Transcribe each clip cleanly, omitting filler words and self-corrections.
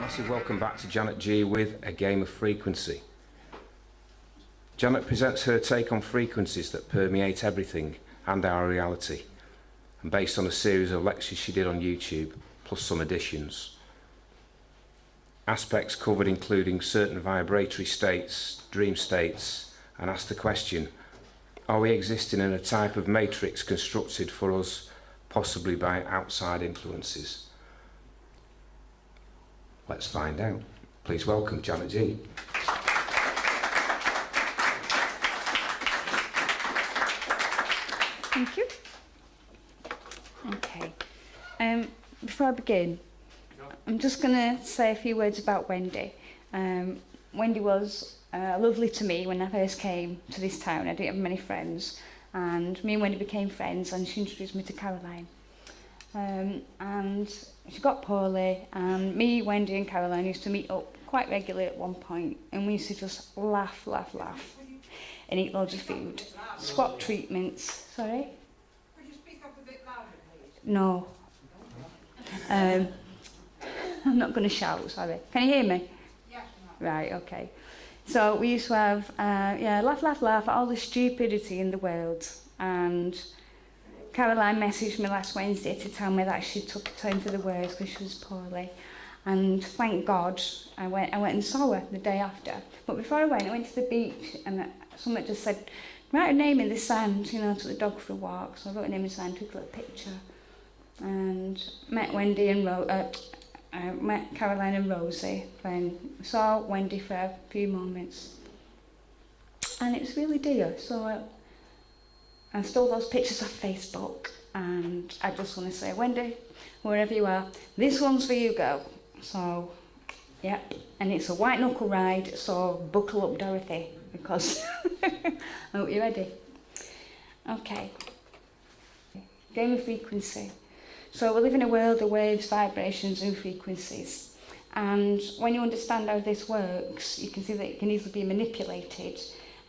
Massive welcome back to Janet G with A Game of Frequency. Janet presents her take on frequencies that permeate everything and our reality, and based on a series of lectures she did on YouTube, plus some additions. Aspects covered including certain vibratory states, dream states, and ask the question, are we existing in a type of matrix constructed for us, possibly by outside influences? Let's find out. Please welcome Janet G. Thank you. Okay. Before I begin, I'm just going to say a few words about Wendy. Wendy was lovely to me when I first came to this town. I didn't have many friends, and me and Wendy became friends, and she introduced me to Caroline. And she got poorly, and me, Wendy and Caroline used to meet up quite regularly at one point, and we used to just laugh and eat loads of food, swap treatments. Sorry? Could you speak up a bit louder, please? No. I'm not going to shout, sorry. Can you hear me? Yes, Right, okay. So we used to have, laugh at all the stupidity in the world, and Caroline messaged me last Wednesday to tell me that she took a turn for the worse because she was poorly. And thank God, I went and saw her the day after. But before I went to the beach, and someone just said, write a name in the sand, took the dog for a walk. So I wrote a name in the sand, took a little picture, and met Wendy and met Caroline and Rosie. Then saw Wendy for a few moments. And it was really dear. So I stole those pictures off Facebook, and I just want to say, Wendy, wherever you are, this one's for you, girl. So, yeah, and it's a white knuckle ride, so buckle up, Dorothy, because I hope you're ready. Okay, game of frequency. So we live in a world of waves, vibrations and frequencies, and when you understand how this works, you can see that it can easily be manipulated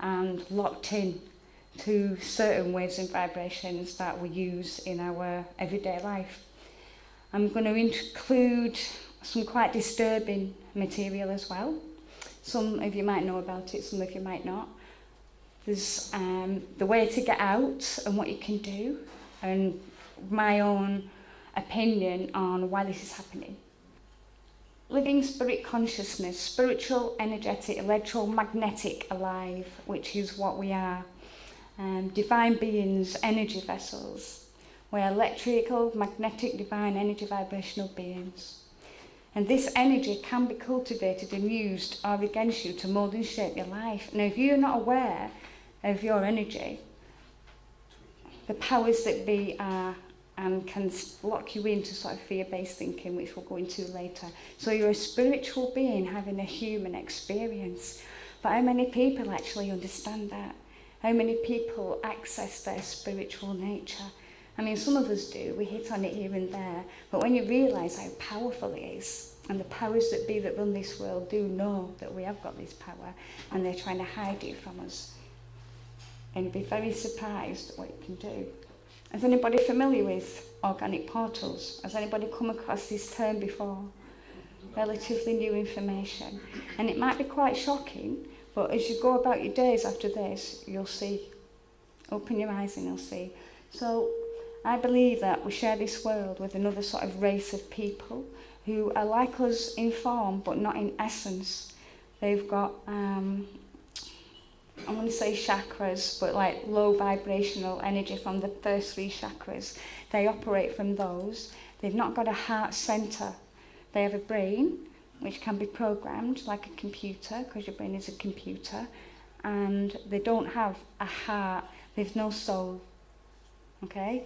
and locked in to certain waves and vibrations that we use in our everyday life. I'm going to include some quite disturbing material as well. Some of you might know about it, some of you might not. There's the way to get out and what you can do, and my own opinion on why this is happening. Living spirit consciousness, spiritual, energetic, electromagnetic alive, which is what we are. Divine beings, energy vessels. We're electrical, magnetic, divine energy vibrational beings. And this energy can be cultivated and used or against you to mould and shape your life. Now, if you're not aware of your energy, the powers that be are and can lock you into sort of fear-based thinking, which we'll go into later. So you're a spiritual being having a human experience. But how many people actually understand that? How many people access their spiritual nature? I mean, some of us do, we hit on it here and there, but when you realise how powerful it is, and the powers that be that run this world do know that we have got this power, and they're trying to hide it from us, and you'd be very surprised at what you can do. Is anybody familiar with organic portals? Has anybody come across this term before? Relatively new information. And it might be quite shocking, but as you go about your days after this, you'll see. Open your eyes and you'll see. So I believe that we share this world with another sort of race of people who are like us in form, but not in essence. They've got, I'm going to say chakras, but like low vibrational energy from the first three chakras. They operate from those. They've not got a heart centre. They have a brain, which can be programmed like a computer, because your brain is a computer, and they don't have a heart. There's no soul, okay?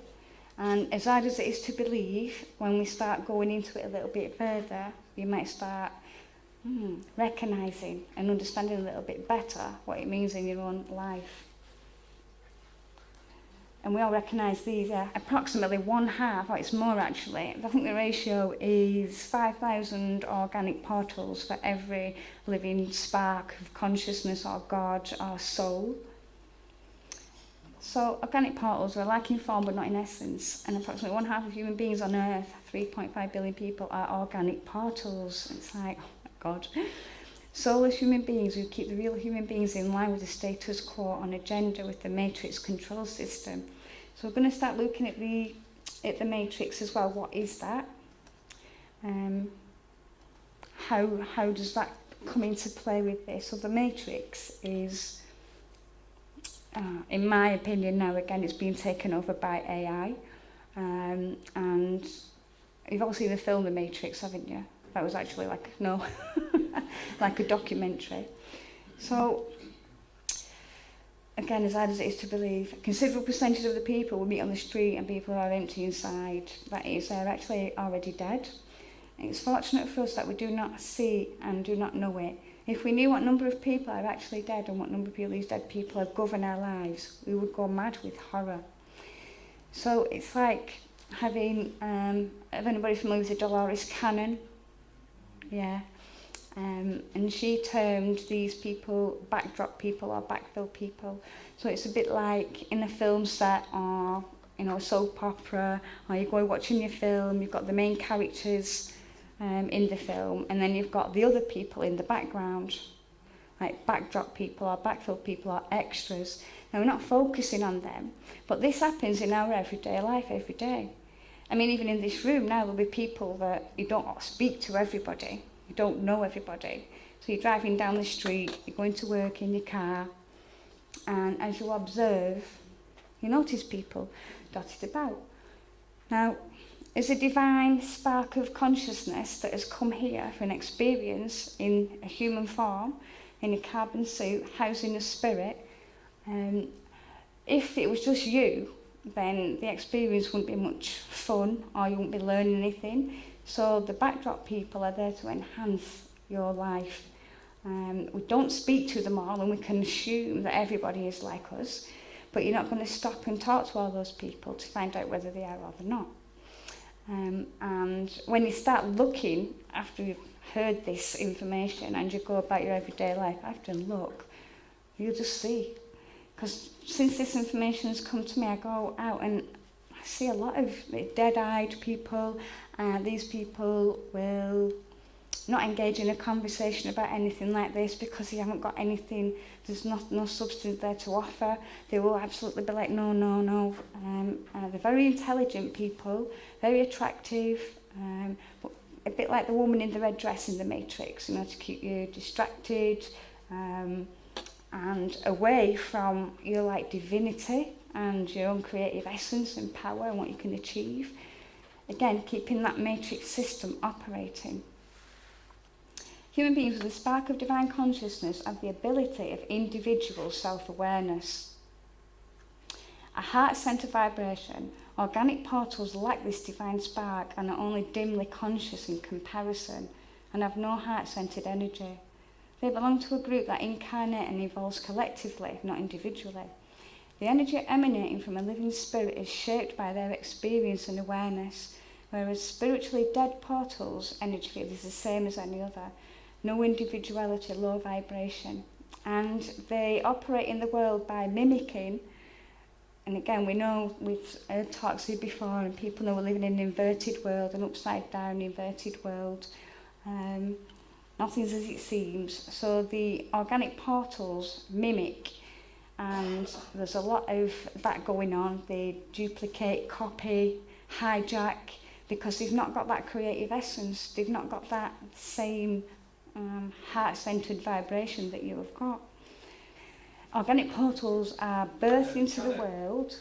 And as hard as it is to believe, when we start going into it a little bit further, you might start recognising and understanding a little bit better what it means in your own life. And we all recognise these, approximately 1/2, or it's more actually, I think the ratio is 5,000 organic portals for every living spark of consciousness or God or soul. So organic portals are alike in form but not in essence, and approximately 1/2 of human beings on Earth, 3.5 billion people, are organic portals. It's like, oh my God. Soulless human beings who keep the real human beings in line with the status quo on agenda with the Matrix control system. So we're going to start looking at the Matrix as well. What is that? How does that come into play with this? So the Matrix is, in my opinion now, again, it's being taken over by AI. And you've all seen the film The Matrix, haven't you? That was actually like a documentary. So, again, as hard as it is to believe, a considerable percentage of the people we meet on the street and people who are empty inside, that is, they're actually already dead. It's fortunate for us that we do not see and do not know it. If we knew what number of people are actually dead and what number of people these dead people have governed our lives, we would go mad with horror. So it's like having, if anybody familiar with the Dolores Cannon, yeah, and she termed these people backdrop people or backfill people. So it's a bit like in a film set or, you know, a soap opera, or you go watching your film, you've got the main characters in the film, and then you've got the other people in the background, like backdrop people or backfill people or extras. Now, we're not focusing on them, but this happens in our everyday life every day. I mean, even in this room now, there'll be people that you don't speak to everybody. You don't know everybody. So you're driving down the street, you're going to work in your car, and as you observe, you notice people dotted about. Now, there's a divine spark of consciousness that has come here for an experience in a human form, in a carbon suit, housing a spirit. If it was just you, then the experience wouldn't be much fun, or you wouldn't be learning anything. So the backdrop people are there to enhance your life. We don't speak to them all, and we can assume that everybody is like us, but you're not going to stop and talk to all those people to find out whether they are or they're not. And when you start looking, after you've heard this information and you go about your everyday life, after and look, you'll just see. Because since this information has come to me, I go out and I see a lot of dead-eyed people. These people will not engage in a conversation about anything like this because they haven't got anything, there's no substance there to offer. They will absolutely be like, no, no, no. They're very intelligent people, very attractive, but a bit like the woman in the red dress in the Matrix, you know, to keep you distracted, and away from your like divinity and your own creative essence and power and what you can achieve. Again, keeping that matrix system operating. Human beings with a spark of divine consciousness have the ability of individual self-awareness. A heart-centered vibration, organic portals lack this divine spark and are only dimly conscious in comparison and have no heart-centered energy. They belong to a group that incarnates and evolves collectively, not individually. The energy emanating from a living spirit is shaped by their experience and awareness, whereas spiritually dead portals' energy field is the same as any other. No individuality, low vibration. And they operate in the world by mimicking, and again, we know we've heard talks here before, and people know we're living in an inverted world, an upside down inverted world. Nothing's as it seems. So the organic portals mimic, and there's a lot of that going on. They duplicate, copy, hijack, because they've not got that creative essence. They've not got that same heart-centered vibration that you have got. Organic portals are birthed into the world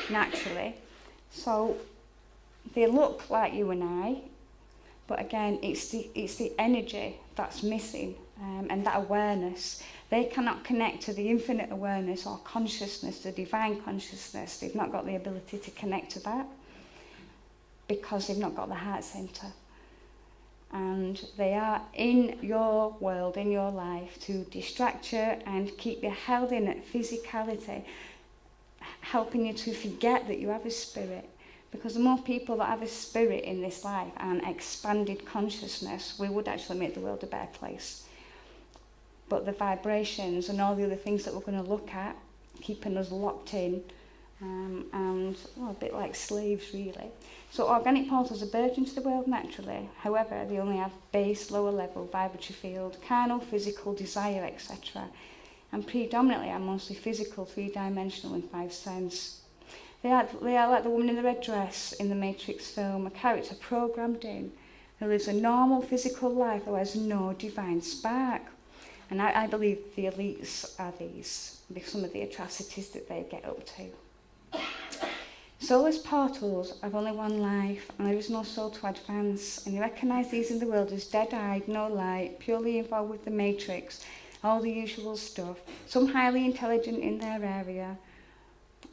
naturally. So they look like you and I, but again, it's the energy that's missing, and that awareness. They cannot connect to the infinite awareness or consciousness, the divine consciousness. They've not got the ability to connect to that because they've not got the heart centre. And they are in your world, in your life, to distract you and keep you held in at physicality, helping you to forget that you have a spirit. Because the more people that have a spirit in this life and expanded consciousness, we would actually make the world a better place. But the vibrations and all the other things that we're going to look at keeping us locked in, and well, a bit like slaves really. So organic portals are birthed into the world naturally. However, they only have base, lower level, vibratory field, carnal, physical, desire, etc. And predominantly are mostly physical, three-dimensional and five sense. They are like the woman in the red dress in the Matrix film, a character programmed in who lives a normal physical life who has no divine spark. And I believe the elites are these, because some of the atrocities that they get up to. Soulless portals have only one life, and there is no soul to advance, and you recognise these in the world as dead-eyed, no light, purely involved with the Matrix, all the usual stuff, some highly intelligent in their area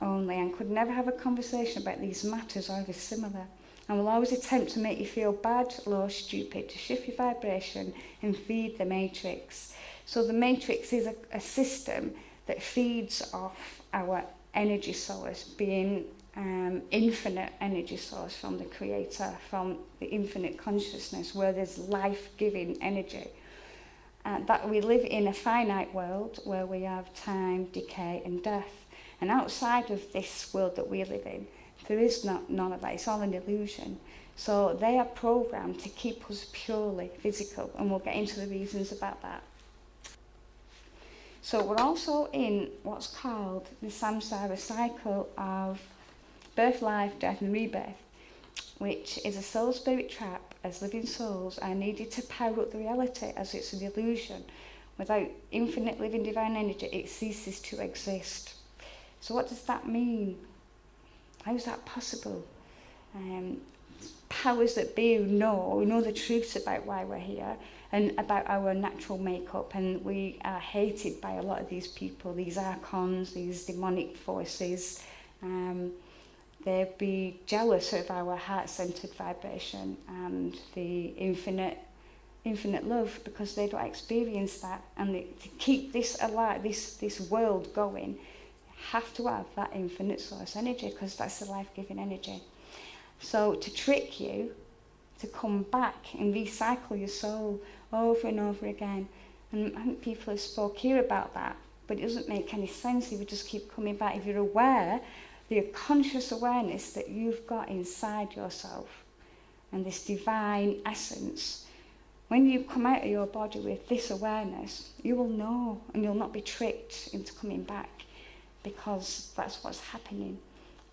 only, and could never have a conversation about these matters or ever similar, and will always attempt to make you feel bad, low, stupid, to shift your vibration and feed the Matrix. So the Matrix is a system that feeds off our energy source, being infinite energy source from the Creator, from the infinite consciousness, where there's life-giving energy. That we live in a finite world where we have time, decay and death. And outside of this world that we live in, there is none of that. It's all an illusion. So they are programmed to keep us purely physical, and we'll get into the reasons about that. So we're also in what's called the Samsara cycle of birth, life, death and rebirth, which is a soul-spirit trap, as living souls are needed to power up the reality, as it's an illusion. Without infinite living divine energy, it ceases to exist. So what does that mean? How is that possible? Powers that be who know the truths about why we're here and about our natural makeup, and we are hated by a lot of these people, these archons, these demonic forces. They'd be jealous of our heart-centered vibration and the infinite love, because they don't experience that. And to keep this alive, this world going, you have to have that infinite source energy, because that's the life-giving energy. So to trick you, to come back and recycle your soul over and over again. And I think people have spoke here about that, but it doesn't make any sense if you just keep coming back. If you're aware, the conscious awareness that you've got inside yourself and this divine essence, when you come out of your body with this awareness, you will know, and you'll not be tricked into coming back, because that's what's happening,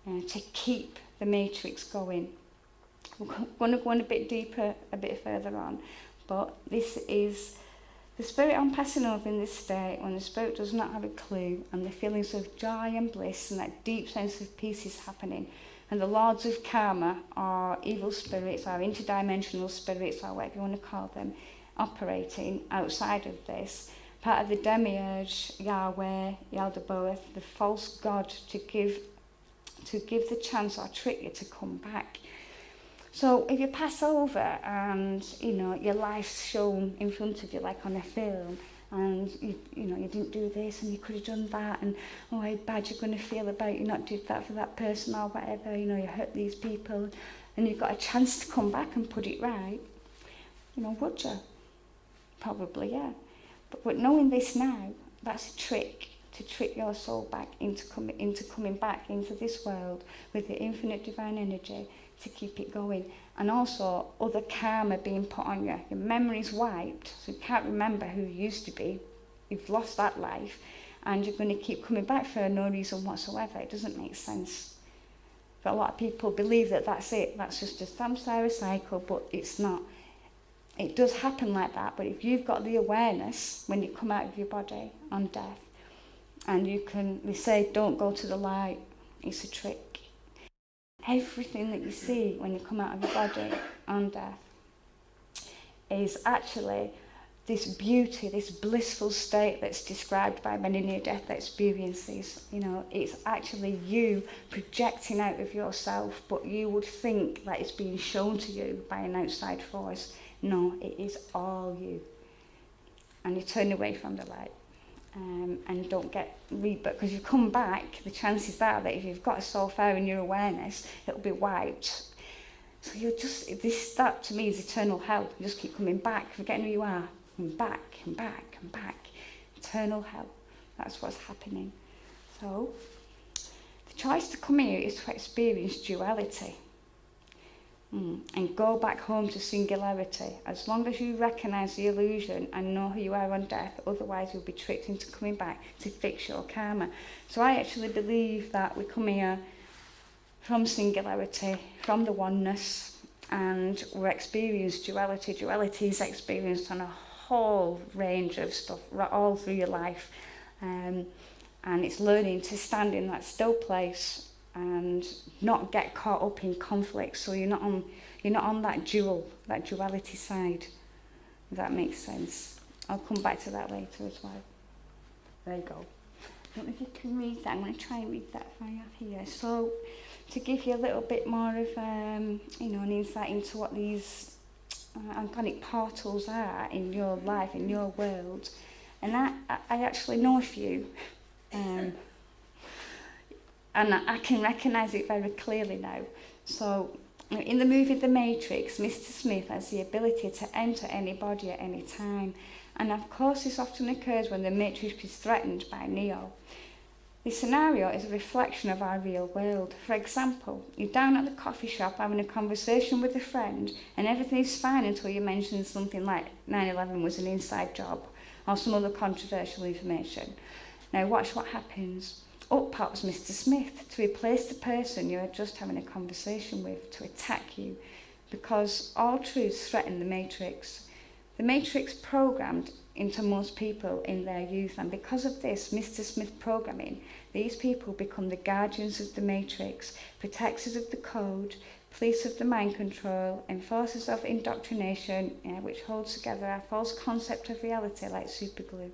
to keep the Matrix going. We're going to go on a bit deeper, a bit further on, but this is the spirit I'm passing over in this state, when the spirit does not have a clue, and the feelings of joy and bliss and that deep sense of peace is happening. And the lords of karma, or evil spirits, or interdimensional spirits, or whatever you want to call them, operating outside of this, part of the demiurge, Yahweh, Yaldabaoth, the false god, to give the chance or trick you to come back. So if you pass over and your life's shown in front of you like on a film, and you didn't do this and you could have done that, and oh, how bad you're going to feel about you not did that for that person or whatever, you hurt these people, and you've got a chance to come back and put it right, would you? Probably, yeah. But knowing this now, that's a trick, to trick your soul back into coming back into this world with the infinite divine energy, to keep it going. And also other karma being put on you. Your memory's wiped, so you can't remember who you used to be. You've lost that life, and you're going to keep coming back for no reason whatsoever. It doesn't make sense. But a lot of people believe that that's it. That's just a samsara cycle, but it's not. It does happen like that, but if you've got the awareness when you come out of your body on death, and they say don't go to the light, it's a trick. Everything that you see when you come out of your body on death is actually this beauty, this blissful state that's described by many near-death experiences. It's actually you projecting out of yourself, but you would think that it's being shown to you by an outside force. No, it is all you. And you turn away from the light. And don't get rebirth, because you come back, the chances are that if you've got a soul fire in your awareness, it'll be wiped. So that to me is eternal hell. You just keep coming back, forgetting who you are, and back and back and back. Eternal hell. That's what's happening. So, the choice to come here is to experience duality. And go back home to singularity. As long as you recognise the illusion and know who you are on death, otherwise you'll be tricked into coming back to fix your karma. So I actually believe that we come here from singularity, from the oneness, and we experience duality. Duality is experienced on a whole range of stuff all through your life. And it's learning to stand in that still place and not get caught up in conflict, so you're not on that duality side, if that makes sense. I'll come back to that later as well. There you go. I don't know if you can read that. I'm going to try and read that for you here. So, to give you a little bit more of an insight into what these organic portals are in your life, in your world, and I actually know a few. And I can recognise it very clearly now. So, in the movie The Matrix, Mr. Smith has the ability to enter any body at any time. And of course, this often occurs when the Matrix is threatened by Neo. This scenario is a reflection of our real world. For example, you're down at the coffee shop having a conversation with a friend, and everything is fine until you mention something like 9/11 was an inside job, or some other controversial information. Now watch what happens. Up pops Mr. Smith to replace the person you were just having a conversation with, to attack you, because all truths threaten the Matrix. The Matrix programmed into most people in their youth, and because of this Mr. Smith programming, these people become the guardians of the Matrix, protectors of the code, police of the mind control, enforcers of indoctrination, which holds together our false concept of reality like superglue.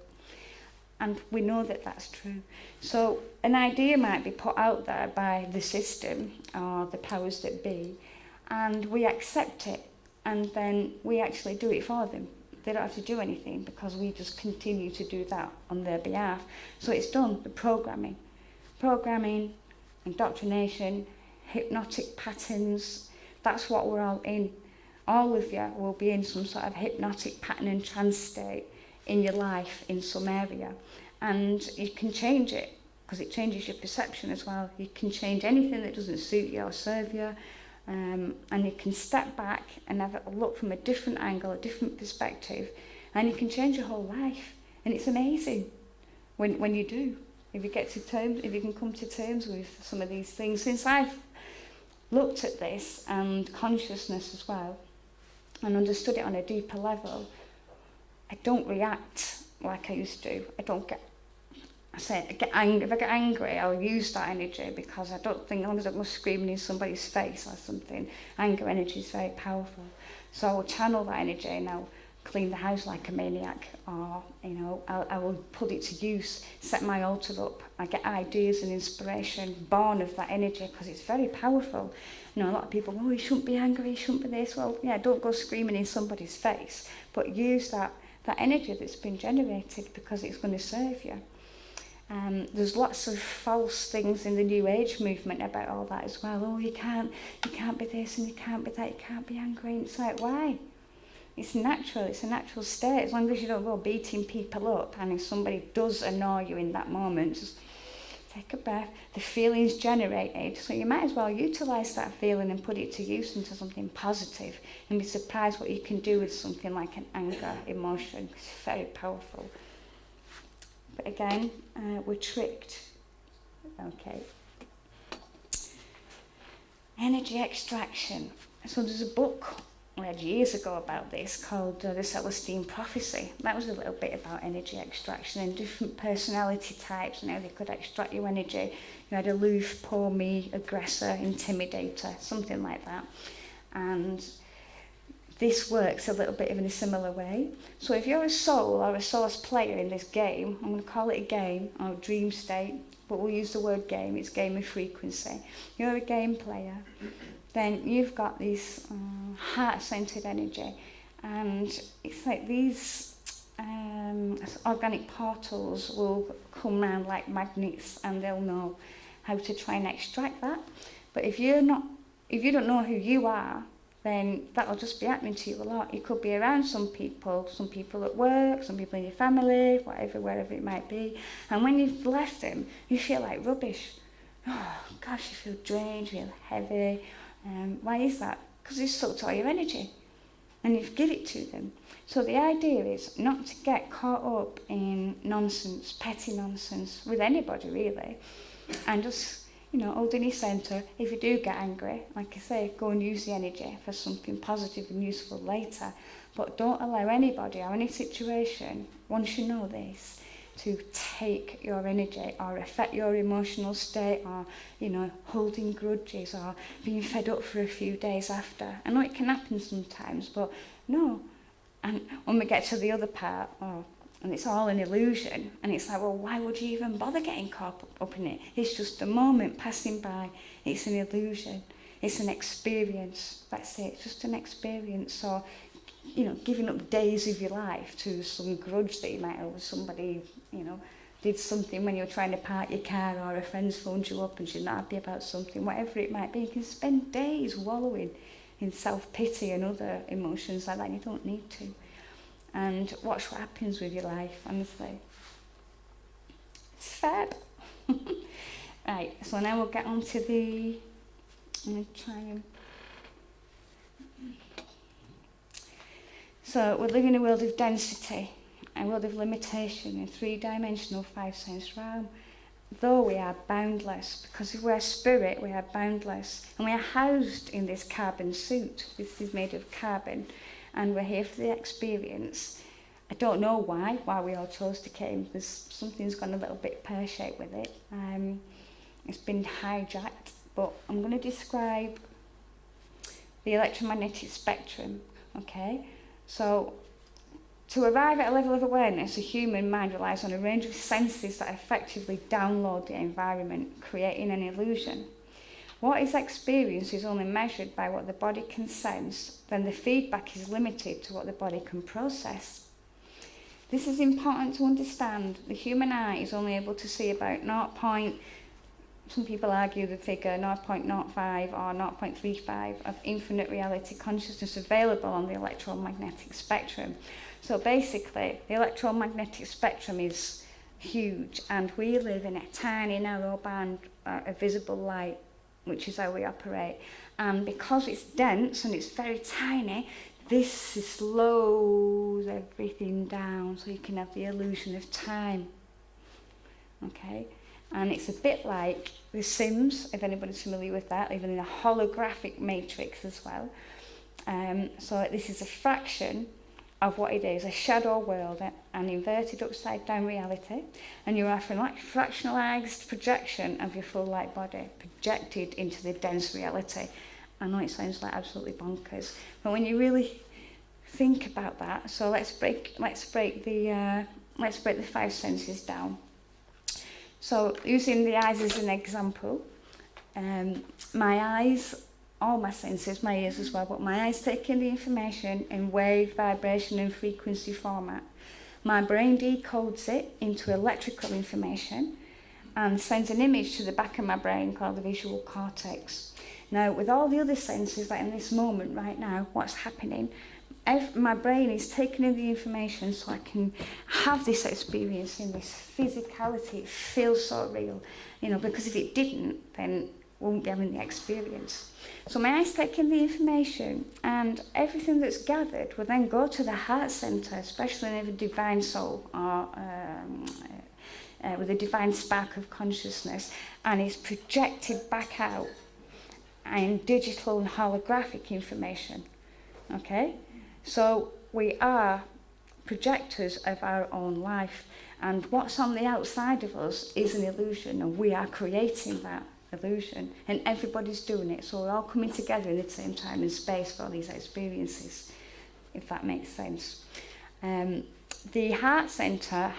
And we know that that's true. So an idea might be put out there by the system or the powers that be, and we accept it, and then we actually do it for them. They don't have to do anything because we just continue to do that on their behalf. So it's done, the programming, indoctrination, hypnotic patterns. That's what we're all in. All of you will be in some sort of hypnotic pattern and trance state in your life in some area, and you can change it because it changes your perception as well. You can change anything that doesn't suit you or serve you, and you can step back and have a look from a different angle, a different perspective, and you can change your whole life. And it's amazing when you do, if you can come to terms with some of these things. Since I've looked at this and consciousness as well and understood it on a deeper level, I don't react like I used to. I get angry. If I get angry, I'll use that energy, because I don't think, as long as I'm not screaming in somebody's face or something, anger energy is very powerful. So I will channel that energy and I'll clean the house like a maniac, or I will put it to use, set my altar up. I get ideas and inspiration born of that energy, because it's very powerful. A lot of people, you shouldn't be angry, you shouldn't be this. Well, yeah, don't go screaming in somebody's face, but use that energy that's been generated, because it's going to serve you. There's lots of false things in the New Age movement about all that as well. You can't be this and you can't be that, you can't be angry. And it's like, why? It's a natural state. As long as you don't go beating people up, and if somebody does annoy you in that moment, just take a breath. The feeling's generated, so you might as well utilise that feeling and put it to use into something positive, and be surprised what you can do with something like an anger emotion. It's very powerful. But again, we're tricked. Okay. Energy extraction. So there's a book I read years ago about this called The Celestine Prophecy. That was a little bit about energy extraction and different personality types and how they could extract your energy. You had aloof, poor me, aggressor, intimidator, something like that. And this works a little bit in a similar way. So if you're a soul or a source player in this game, I'm going to call it a game or a dream state, but we'll use the word game. It's game of frequency. You're a game player. Then you've got this heart-centered energy, and it's like these organic portals will come round like magnets, and they'll know how to try and extract that. But if you don't know who you are, then that'll just be happening to you a lot. You could be around some people at work, some people in your family, whatever, wherever it might be. And when you've left them, you feel like rubbish. Oh, gosh, you feel drained, you feel heavy. Why is that? Because they've sucked all your energy and you've given it to them. So the idea is not to get caught up in nonsense, petty nonsense, with anybody really, and just, hold in your centre. If you do get angry, like I say, go and use the energy for something positive and useful later. But don't allow anybody or any situation, once you know this, to take your energy or affect your emotional state, or, holding grudges or being fed up for a few days after. I know it can happen sometimes, but no. And when we get to the other part, and it's all an illusion, and it's like, well, why would you even bother getting caught up in it? It's just a moment passing by. It's an illusion. It's an experience. That's it. It's just an experience. So, giving up days of your life to some grudge that you might have with somebody, did something when you were trying to park your car, or a friend's phoned you up and she's not happy about something, whatever it might be. You can spend days wallowing in self-pity and other emotions like that. You don't need to. And watch what happens with your life, honestly. It's fab. Right, so now we'll get on to I'm going to try and... So we're living in a world of density, a world of limitation, in three-dimensional, five-sense realm. Though we are boundless, because if we're spirit, we are boundless. And we are housed in this carbon suit. This is made of carbon. And we're here for the experience. I don't know why we all chose to came. Something's gone a little bit pear-shaped with it. It's been hijacked, but I'm going to describe the electromagnetic spectrum, okay? So, to arrive at a level of awareness, a human mind relies on a range of senses that effectively download the environment, creating an illusion. What is experienced is only measured by what the body can sense, then the feedback is limited to what the body can process. This is important to understand. The human eye is only able to see about some people argue the figure 0.05 or 0.35 of infinite reality consciousness available on the electromagnetic spectrum. So basically, the electromagnetic spectrum is huge, and we live in a tiny, narrow band of visible light, which is how we operate. And because it's dense and it's very tiny, this slows everything down so you can have the illusion of time. Okay? And it's a bit like The Sims, if anybody's familiar with that, even in a holographic matrix as well. So this is a fraction of what it is, a shadow world, an inverted upside down reality, and you are a fractionalized projection of your full light body, projected into the dense reality. I know it sounds like absolutely bonkers, but when you really think about that, so let's break the five senses down. So using the eyes as an example, my eyes, all my senses, my ears as well, but my eyes take in the information in wave, vibration and frequency format. My brain decodes it into electrical information and sends an image to the back of my brain called the visual cortex. Now, with all the other senses, like in this moment right now, what's happening, my brain is taking in the information so I can have this experience in this physicality. It feels so real, because if it didn't, then we wouldn't be having the experience. So my eyes take in the information, and everything that's gathered will then go to the heart centre, especially in a divine soul or with a divine spark of consciousness, and is projected back out in digital and holographic information. Okay? So we are projectors of our own life, and what's on the outside of us is an illusion, and we are creating that illusion, and everybody's doing it, so we're all coming together in the same time and space for all these experiences, if that makes sense. The heart centre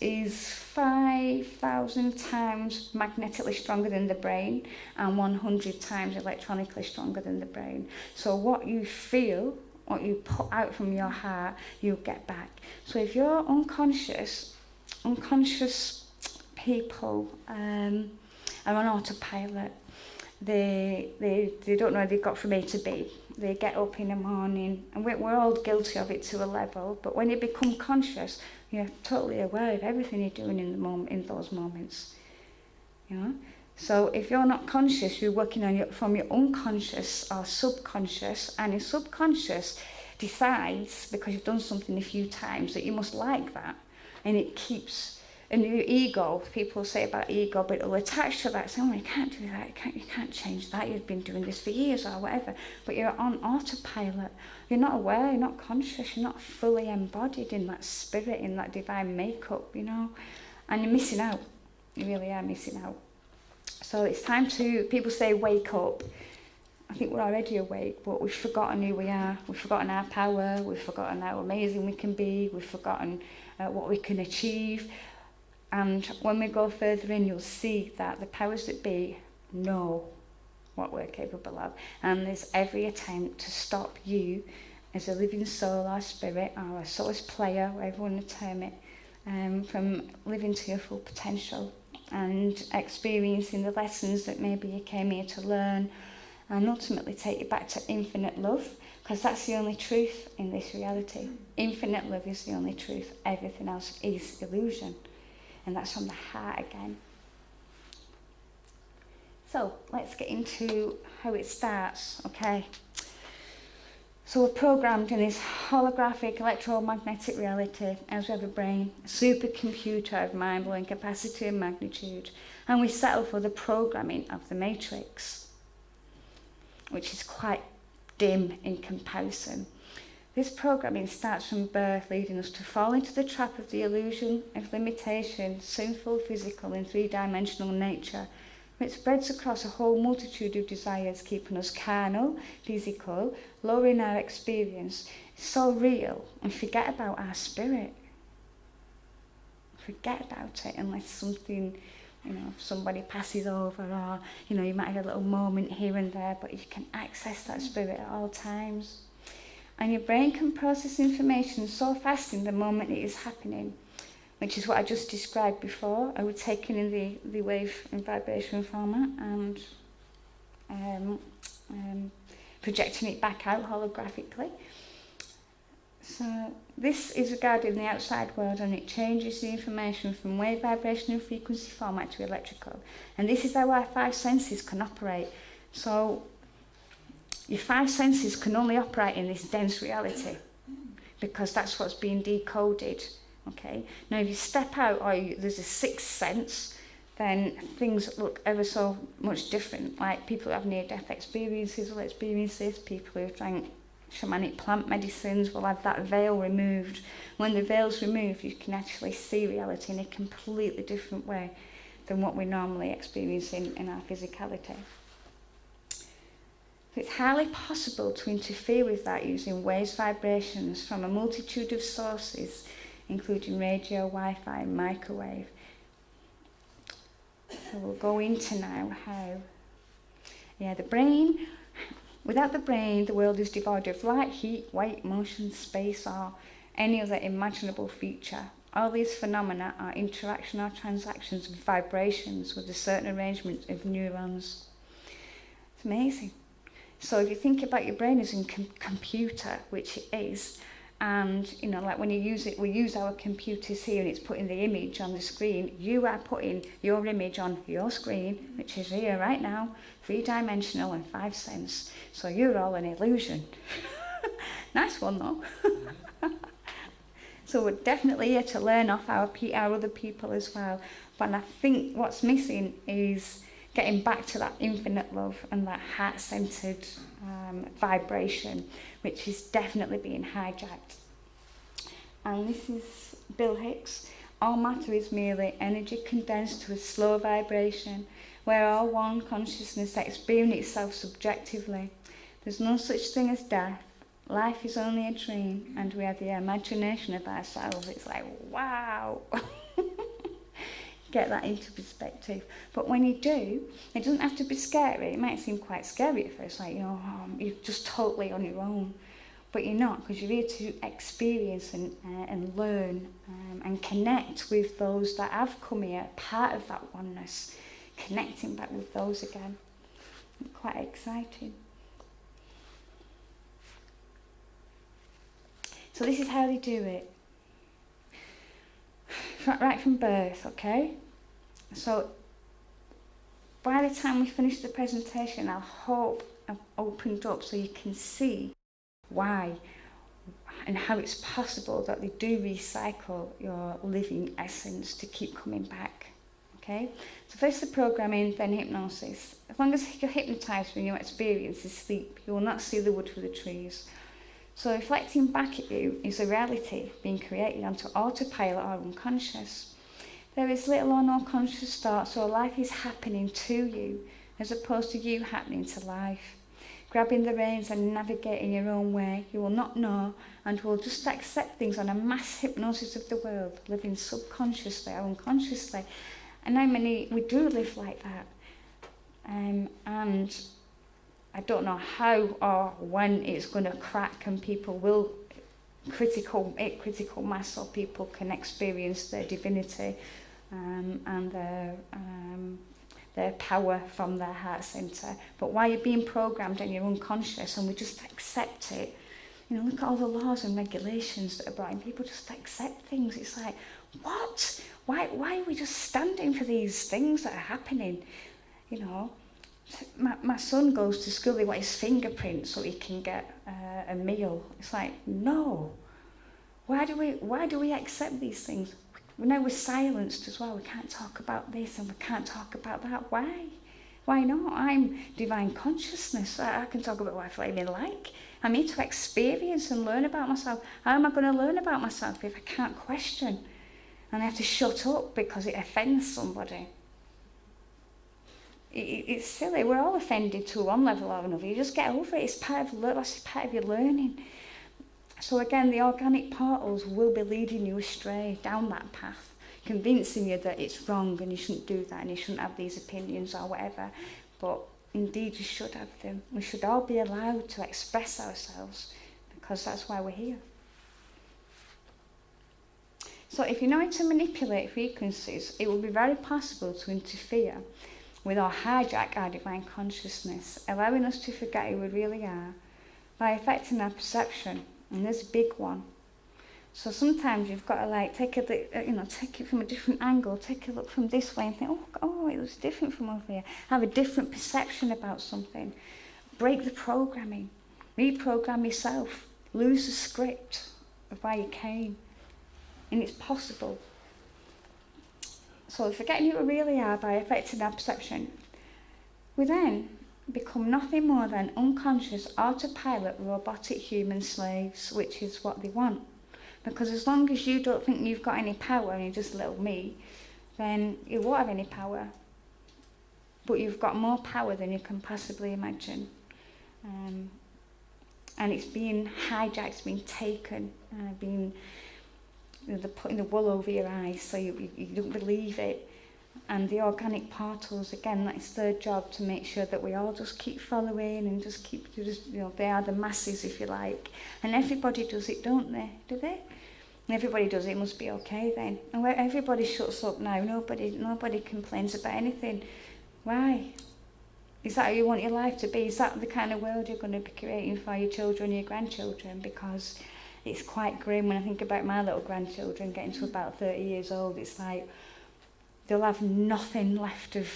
is 5,000 times magnetically stronger than the brain and 100 times electronically stronger than the brain. So what you feel, what you put out from your heart, you get back. So if you're unconscious people are on autopilot. They don't know how they got from A to B. They get up in the morning, and we're all guilty of it to a level, but when you become conscious, you're totally aware of everything you're doing in the moment, in those moments. You know? So if you're not conscious, you're working on from your unconscious or subconscious, and your subconscious decides, because you've done something a few times, that you must like that, and it keeps. And your ego, people say about ego, but it'll attach to that, saying, oh, you can't do that, you can't change that, you've been doing this for years or whatever. But you're on autopilot. You're not aware, you're not conscious, you're not fully embodied in that spirit, in that divine makeup, you know. And you're missing out. You really are missing out. So it's time to, people say wake up. I think we're already awake, but we've forgotten who we are. We've forgotten our power, we've forgotten how amazing we can be, we've forgotten what we can achieve. And when we go further in, you'll see that the powers that be know what we're capable of. And there's every attempt to stop you as a living soul or spirit or a source player, whatever you want to term it, from living to your full potential and experiencing the lessons that maybe you came here to learn, and ultimately take you back to infinite love, because that's the only truth in this reality. Infinite love is the only truth. Everything else is illusion. And that's from the heart again. So let's get into how it starts, okay? So we're programmed in this holographic electromagnetic reality as we have a brain, a supercomputer of mind-blowing capacity and magnitude, and we settle for the programming of the Matrix, which is quite dim in comparison. This programming starts from birth, leading us to fall into the trap of the illusion of limitation, sinful, physical and three-dimensional nature, which spreads across a whole multitude of desires, keeping us carnal, physical, lowering our experience. It's so real, and forget about our spirit. Forget about it unless something, you know, if somebody passes over, or, you know, you might have a little moment here and there, but you can access that spirit at all times. And your brain can process information so fast in the moment it is happening, which is what I just described before. I would take it in the wave and vibration format and projecting it back out holographically. So this is regarding the outside world, and it changes the information from wave, vibration and frequency format to electrical. And this is how our five senses can operate. So your five senses can only operate in this dense reality, because that's what's being decoded. Okay. Now, if you step out, or there's a sixth sense, then things look ever so much different. Like people who have near-death experiences will experience this. People who drank shamanic plant medicines will have that veil removed. When the veil's removed, you can actually see reality in a completely different way than what we normally experience in our physicality. It's highly possible to interfere with that using waves, vibrations from a multitude of sources, including radio, Wi-Fi, and microwave. So we'll go into now how, the brain, without the brain, the world is devoid of light, heat, weight, motion, space, or any other imaginable feature. All these phenomena are interaction or transactions of vibrations with a certain arrangement of neurons. It's amazing. So if you think about your brain as a computer, which it is, and, you know, like when you use it, we use our computers here and it's putting the image on the screen. You are putting your image on your screen, which is here right now, three-dimensional and five sense. So you're all an illusion. Nice one, though. So we're definitely here to learn off our other people as well. But I think what's missing is getting back to that infinite love and that heart-centered vibration, which is definitely being hijacked. And this is Bill Hicks. All matter is merely energy condensed to a slow vibration, where all one consciousness experiences itself subjectively. There's no such thing as death. Life is only a dream, and we are the imagination of ourselves. It's like, wow. Get that into perspective. But when you do, it doesn't have to be scary. It might seem quite scary at first, like, you're just totally on your own. But you're not, because you're here to experience and learn and connect with those that have come here, part of that oneness, connecting back with those again. Quite exciting. So this is how they do it. Right from birth, okay? So by the time we finish the presentation, I hope I've opened up so you can see why and how it's possible that they do recycle your living essence to keep coming back. Okay? So first the programming, then hypnosis. As long as you're hypnotised when your experience is sleep, you will not see the wood for the trees. So reflecting back at you is a reality being created onto autopilot or unconscious. There is little or no conscious thought, so life is happening to you as opposed to you happening to life. Grabbing the reins and navigating your own way, you will not know and will just accept things on a mass hypnosis of the world, living subconsciously or unconsciously. And how many we do live like that. And I don't know how or when it's going to crack and people will critical mass so people can experience their divinity and their power from their heart centre. But while you're being programmed and you're unconscious and we just accept it, you know, look at all the laws and regulations that are brought in. People just accept things. It's like, what? Why are we just standing for these things that are happening? You know, my son goes to school, they want his fingerprints so he can get a meal. It's like, no. Why do we accept these things? Now we're silenced as well. We can't talk about this and we can't talk about that. Why? Why not? I'm divine consciousness. I can talk about what I feel like. I'm here to experience and learn about myself. How am I going to learn about myself if I can't question? And I have to shut up because it offends somebody. It's silly. We're all offended to one level or another. You just get over it. It's part of your learning. So again, the organic portals will be leading you astray down that path, convincing you that it's wrong and you shouldn't do that and you shouldn't have these opinions or whatever. But indeed, you should have them. We should all be allowed to express ourselves because that's why we're here. So if you know how to manipulate frequencies, it will be very possible to interfere with or hijack our divine consciousness, allowing us to forget who we really are by affecting our perception. And there's a big one. So sometimes you've got to take it from a different angle, take a look from this way and think, oh, it was different from over here. Have a different perception about something. Break the programming. Reprogram yourself. Lose the script of why you came. And it's possible. So forgetting who we really are by affecting our perception, we then become nothing more than unconscious, autopilot, robotic human slaves, which is what they want. Because as long as you don't think you've got any power and you're just little me, then you won't have any power. But you've got more power than you can possibly imagine. And it's being hijacked, it's being taken, they're putting the wool over your eyes so you don't believe it. And the organic portals, again, that's their job to make sure that we all just keep following and just keep, they are the masses, if you like. And everybody does it, don't they? Do they? And everybody does it, must be okay then. And where everybody shuts up now, nobody complains about anything. Why? Is that how you want your life to be? Is that the kind of world you're going to be creating for your children and your grandchildren? Because it's quite grim when I think about my little grandchildren getting to about 30 years old. It's like they'll have nothing left of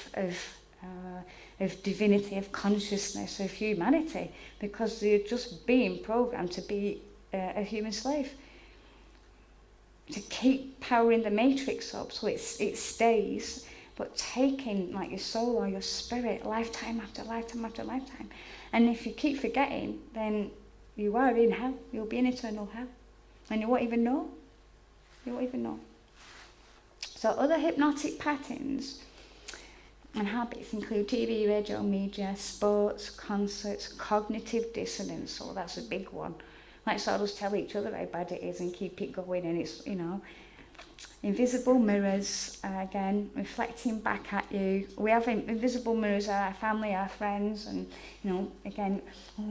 divinity, of consciousness, of humanity, because they're just being programmed to be a human slave, to keep powering the matrix up so it stays, but taking like your soul or your spirit lifetime after lifetime after lifetime. And if you keep forgetting, then you are in hell. You'll be in eternal hell. And you won't even know. You won't even know. So other hypnotic patterns and habits include TV, radio, media, sports, concerts, cognitive dissonance. So that's a big one. Like sort of tell each other how bad it is and keep it going. And it's, invisible mirrors, again, reflecting back at you. We have invisible mirrors, our family, our friends, and, again,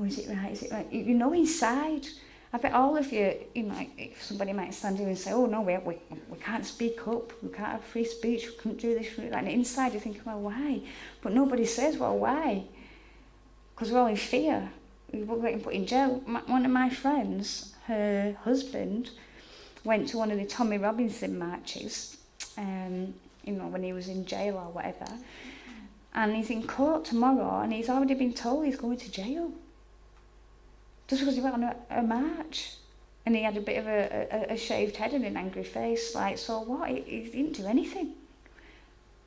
is it right, is it right? Inside. I bet all of you, if somebody might stand here and say, oh, no, we can't speak up, we can't have free speech, we couldn't do this, and inside you think, well, why? But nobody says, well, why? because we're all in fear. We're getting put in jail. One of my friends, her husband, went to one of the Tommy Robinson marches, when he was in jail or whatever, and he's in court tomorrow, and he's already been told he's going to jail just because he went on a march, and he had a bit of a shaved head and an angry face. Like, so what? He didn't do anything.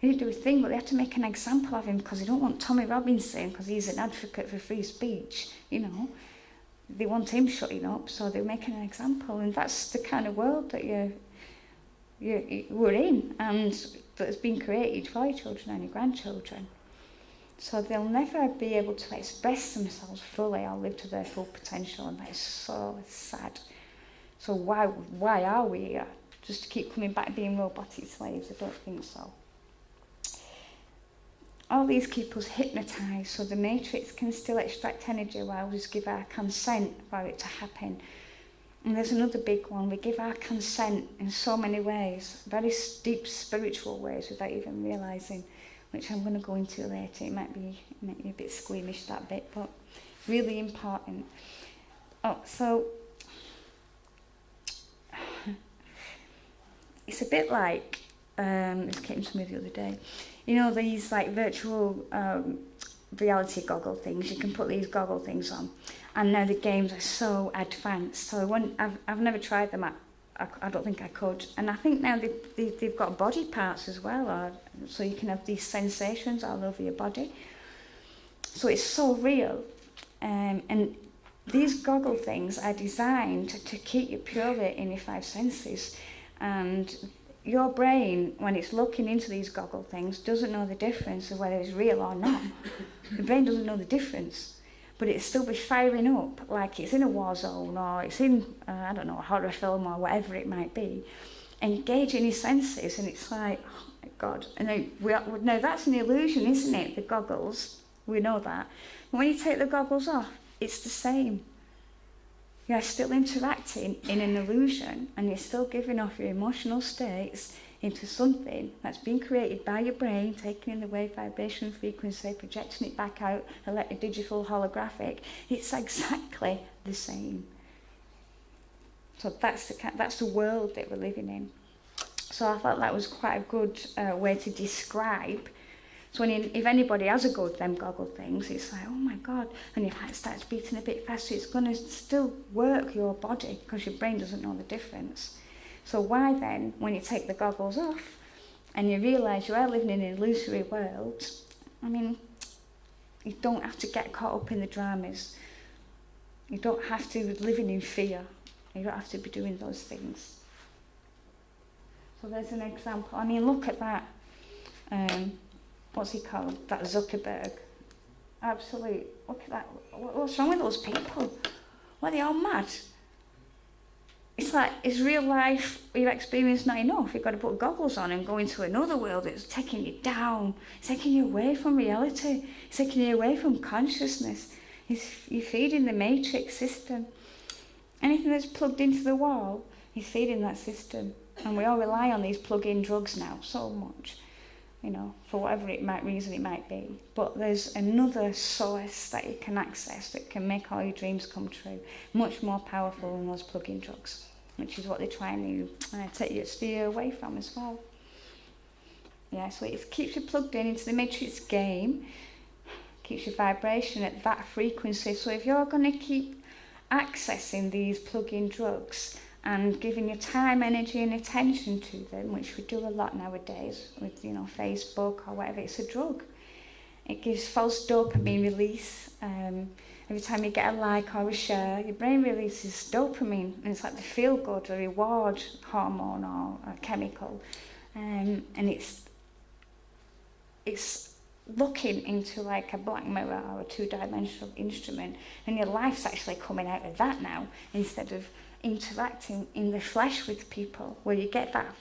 He didn't do a thing, but they had to make an example of him because they don't want Tommy Robinson, because he's an advocate for free speech, They want him shutting up, so they're making an example. And that's the kind of world that we're in, and that's been created for your children and your grandchildren. So they'll never be able to express themselves fully or live to their full potential, and that is so sad. So why are we here? Just to keep coming back and being robotic slaves? I don't think so. All these keep us hypnotised, so the Matrix can still extract energy while we just give our consent for it to happen. And there's another big one. We give our consent in so many ways, very deep spiritual ways without even realising, which I'm going to go into later. It might be a bit squeamish, that bit, but really important. So it's a bit like, this came to me the other day, these like virtual reality goggle things. You can put these goggle things on, and now the games are so advanced. So I've never tried them. I don't think I could. And I think now they've got body parts as well, so you can have these sensations all over your body. So it's so real. And these goggle things are designed to keep you purely in your five senses. And your brain, when it's looking into these goggle things, doesn't know the difference of whether it's real or not. The brain doesn't know the difference, but it'll still be firing up like it's in a war zone, or it's in, a horror film or whatever it might be, engaging your senses, and it's like, oh my God. And now that's an illusion, isn't it, the goggles? We know that. But when you take the goggles off, it's the same. You're still interacting in an illusion, and you're still giving off your emotional states into something that's been created by your brain, taking in the wave, vibration, frequency, projecting it back out, digital, holographic. It's exactly the same. So that's the world that we're living in. So I thought that was quite a good way to describe. So if anybody has a go at them goggle things, it's like, oh my God. And if it starts beating a bit faster, it's going to still work your body because your brain doesn't know the difference. So why then, when you take the goggles off and you realise you are living in an illusory world, you don't have to get caught up in the dramas. You don't have to be living in fear. You don't have to be doing those things. So there's an example. Look at that. What's he called? That Zuckerberg. Absolute. Look at that. What's wrong with those people? Why are they all mad? It's like, is real life, your experience not enough? You've got to put goggles on and go into another world that's taking you down. It's taking you away from reality. It's taking you away from consciousness. You're feeding the matrix system. Anything that's plugged into the wall is feeding that system. And we all rely on these plug-in drugs now so much, for whatever reason it might be. But there's another source that you can access that can make all your dreams come true, much more powerful than those plug-in drugs, which is what they're trying to steer away from as well. Yeah, so it keeps you plugged into the matrix game, keeps your vibration at that frequency. So if you're going to keep accessing these plug-in drugs and giving your time, energy and attention to them, which we do a lot nowadays with Facebook or whatever, it's a drug. It gives false dopamine release. Every time you get a like or a share, your brain releases dopamine, and it's like the feel-good, a reward hormone or a chemical. And it's looking into like a black mirror or a two-dimensional instrument, and your life's actually coming out of that now, instead of interacting in the flesh with people, where you get that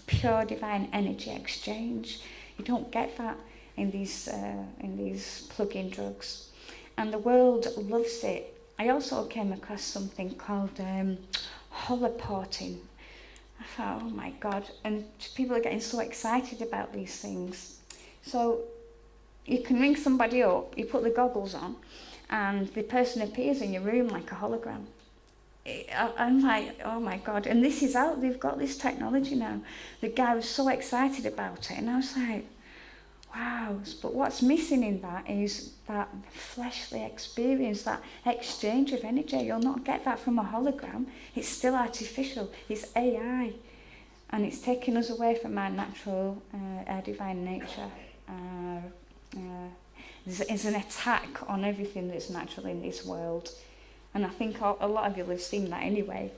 pure divine energy exchange. You don't get that in these plug-in drugs, and the world loves it. I also came across something called holoporting. I thought, oh my God, and people are getting so excited about these things. So you can ring somebody up, you put the goggles on, and the person appears in your room like a hologram. I'm like, oh my God. And this is out, they've got this technology now. The guy was so excited about it, and I was like, wow. But what's missing in that is that fleshly experience, that exchange of energy. You'll not get that from a hologram. It's still artificial. It's AI. And it's taking us away from our natural, our divine nature. There's an attack on everything that's natural in this world. And I think a lot of you have seen that anyway.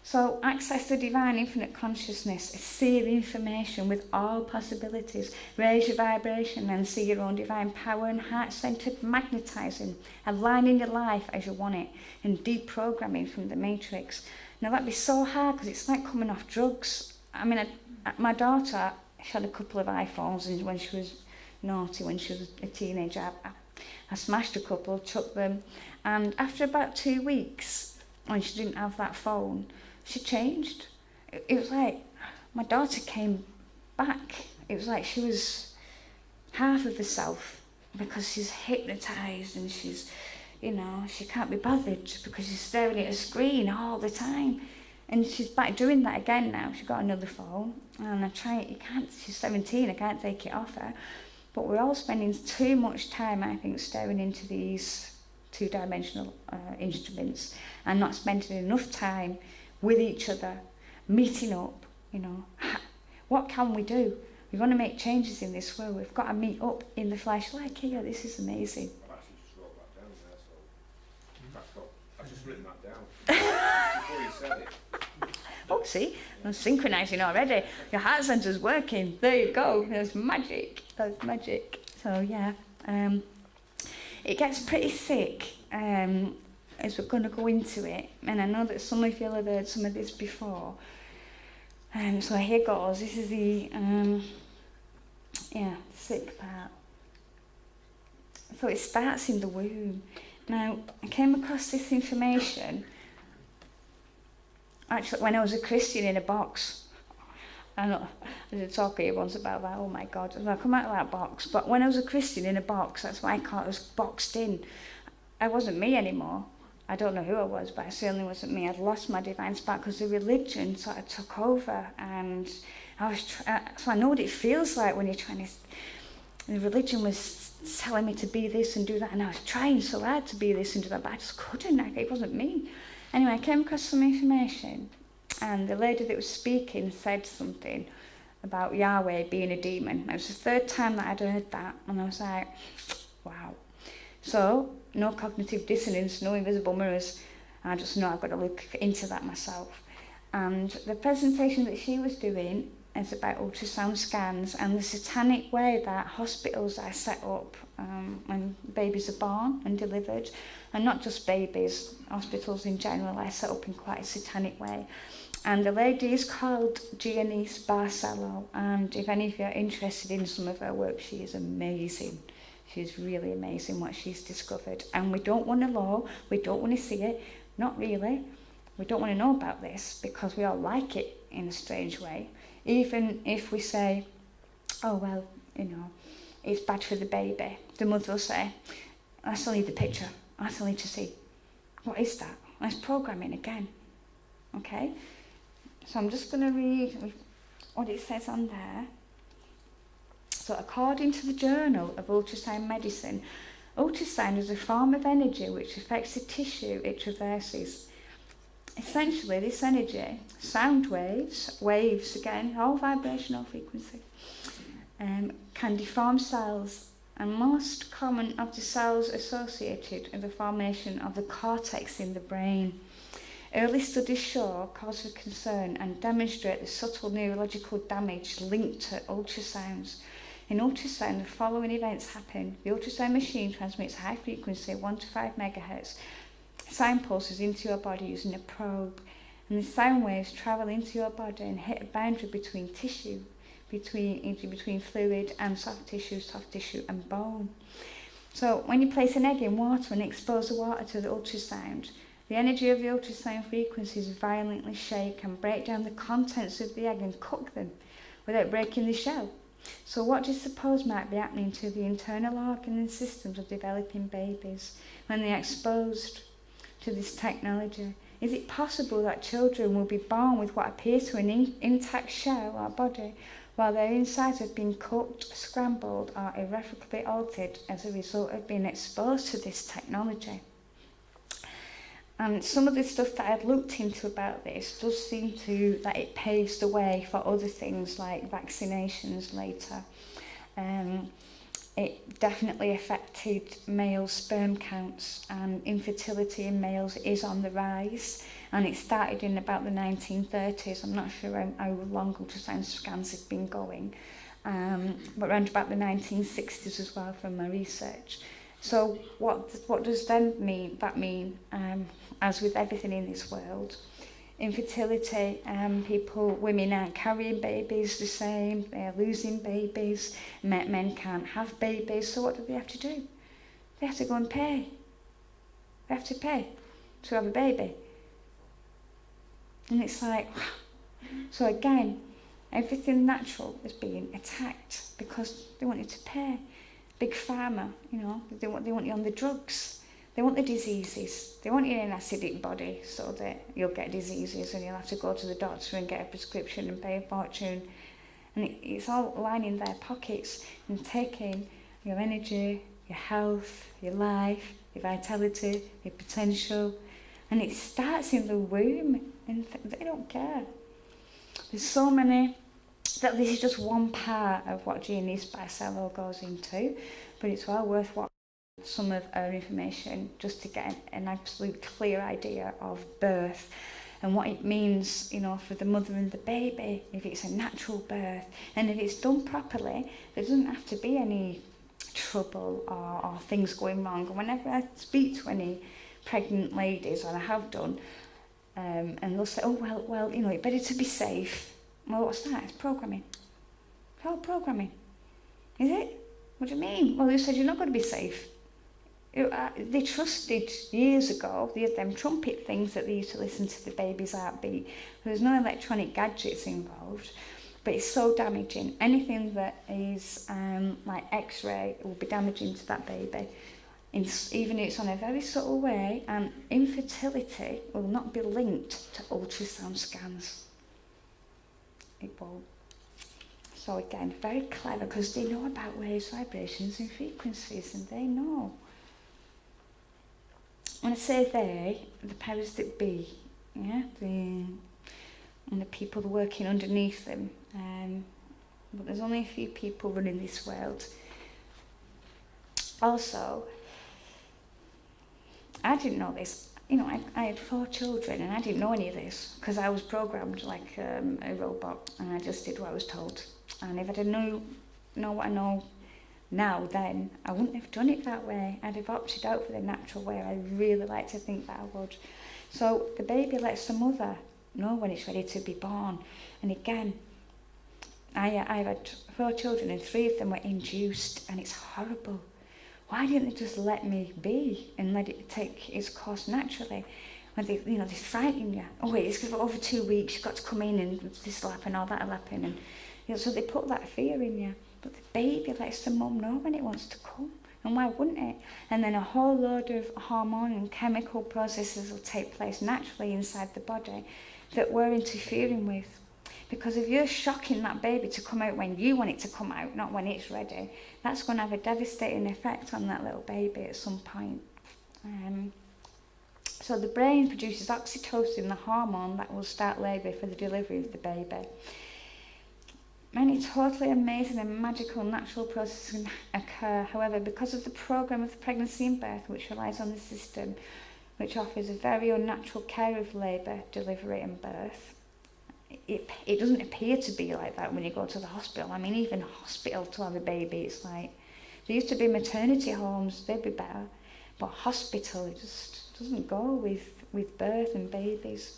So access the divine infinite consciousness, see the information with all possibilities, raise your vibration and see your own divine power and heart-centered magnetizing, aligning your life as you want it, and deprogramming from the matrix. Now that'd be so hard because it's like coming off drugs. I mean, my daughter, she had a couple of iPhones, and when she was naughty, when she was a teenager, I smashed a couple, chucked them, and after about 2 weeks, when she didn't have that phone, she changed. It was like my daughter came back. It was like she was half of herself because she's hypnotized and she's, you know, she can't be bothered because she's staring at a screen all the time. And she's back doing that again now. She got another phone, and I try it. You can't. She's 17. I can't take it off her. But we're all spending too much time, I think, staring into these two-dimensional instruments and not spending enough time with each other, meeting up, you know. What can we do? We want to make changes in this world. We've got to meet up in the flesh. Like here, this is amazing. I've actually just wrote that down there, so I've just written that down before you said it. Oh, see, I'm synchronizing already. Your heart center's working. There you go. There's magic. That's magic. So yeah, it gets pretty thick as we're going to go into it. And I know that some of you have heard some of this before. So here goes. This is the sick part. So it starts in the womb. Now, I came across this information actually when I was a Christian in a box. I know, I did talk here once about that, oh my God, I come out of that box. But when I was a Christian in a box, that's why I call it, I was boxed in. I wasn't me anymore. I don't know who I was, but I certainly wasn't me. I'd lost my divine spark because the religion sort of took over, and I was so I know what it feels like when you're trying to. The religion was telling me to be this and do that, and I was trying so hard to be this and do that, but I just couldn't. It wasn't me. Anyway, I came across some information, and the lady that was speaking said something about Yahweh being a demon. It was the third time that I'd heard that, and I was like, wow. So, no cognitive dissonance, no invisible mirrors. I just know I've got to look into that myself. And the presentation that she was doing is about ultrasound scans and the satanic way that hospitals are set up when babies are born and delivered. And not just babies, hospitals in general are set up in quite a satanic way. And the lady is called Giannis Barcelo, and if any of you are interested in some of her work, she is amazing. She's really amazing what she's discovered. And we don't want to know, we don't want to see it, not really. We don't want to know about this because we all like it in a strange way. Even if we say, oh, well, you know, it's bad for the baby. The mother will say, I still need the picture. I still need to see. What is that? That's programming again. Okay? So I'm just going to read what it says on there. So according to the Journal of Ultrasound Medicine, ultrasound is a form of energy which affects the tissue it traverses. Essentially, this energy, sound waves again, all vibrational frequency, can deform cells, and most common of the cells associated with the formation of the cortex in the brain. Early studies show cause for concern and demonstrate the subtle neurological damage linked to ultrasounds. In ultrasound, the following events happen. The ultrasound machine transmits high frequency, 1 to 5 megahertz, sound pulses into your body using a probe, and the sound waves travel into your body and hit a boundary between tissue, between fluid and soft tissue and bone. So when you place an egg in water and expose the water to the ultrasound, the energy of the ultrasound frequencies violently shake and break down the contents of the egg and cook them without breaking the shell. So what do you suppose might be happening to the internal organ and systems of developing babies when they're exposed to this technology? Is it possible that children will be born with what appears to an intact shell or body, while their insides have been cooked, scrambled, or irrevocably altered as a result of being exposed to this technology? And some of the stuff that I've looked into about this does seem to that it paves the way for other things like vaccinations later. It definitely affected male sperm counts, and infertility in males is on the rise, and it started in about the 1930s. I'm not sure how long ultrasound scans have been going, but around about the 1960s as well from my research. So what does that mean, as with everything in this world? Infertility, women aren't carrying babies the same, they're losing babies, men can't have babies, so what do they have to do? They have to go and pay. They have to pay to have a baby. And it's like, so again, everything natural is being attacked because they want you to pay. Big pharma, they want you on the drugs. They want the diseases. They want you in an acidic body so that you'll get diseases and you'll have to go to the doctor and get a prescription and pay a fortune. And it's all lining their pockets and taking your energy, your health, your life, your vitality, your potential. And it starts in the womb, and they don't care. There's so many, that this is just one part of what Jeannie's Bicello goes into, but it's well worth watching some of our information just to get an absolute clear idea of birth and what it means, for the mother and the baby, if it's a natural birth. And if it's done properly, there doesn't have to be any trouble or things going wrong. And whenever I speak to any pregnant ladies, and I have done, and they'll say, oh, well, it's better to be safe. Well, what's that? It's programming. It's all programming. Is it? What do you mean? Well, you said you're not going to be safe. They trusted years ago, they had them trumpet things that they used to listen to the baby's heartbeat. There was no electronic gadgets involved, but it's so damaging. Anything that is like X-ray will be damaging to that baby. Even if it's on a very subtle way, and infertility will not be linked to ultrasound scans. It won't. So again, very clever, because they know about waves, vibrations and frequencies, and they know. When I say they, the powers that be, and the people working underneath them. But there's only a few people running this world. Also, I didn't know this. I had 4 children, and I didn't know any of this because I was programmed like a robot, and I just did what I was told. And if I didn't know what I know now, then I wouldn't have done it that way. I'd have opted out for the natural way. I really like to think that I would. So the baby lets the mother know when it's ready to be born. And again, I had 4 children, and 3 of them were induced, and it's horrible. Why didn't they just let me be and let it take its course naturally? When they frighten you. Oh wait, it's for over 2 weeks. You've got to come in, and this will happen, or that'll happen, and so they put that fear in you. But the baby lets the mum know when it wants to come, and why wouldn't it? And then a whole load of hormone and chemical processes will take place naturally inside the body that we're interfering with. Because if you're shocking that baby to come out when you want it to come out, not when it's ready, that's going to have a devastating effect on that little baby at some point. So the brain produces oxytocin, the hormone that will start labour for the delivery of the baby. Many totally amazing and magical natural processes can occur. However, because of the program of the pregnancy and birth, which relies on the system, which offers a very unnatural care of labour, delivery and birth, it doesn't appear to be like that when you go to the hospital. I mean, even hospital to have a baby, it's like, there used to be maternity homes, they'd be better, but hospital, it just doesn't go with birth and babies.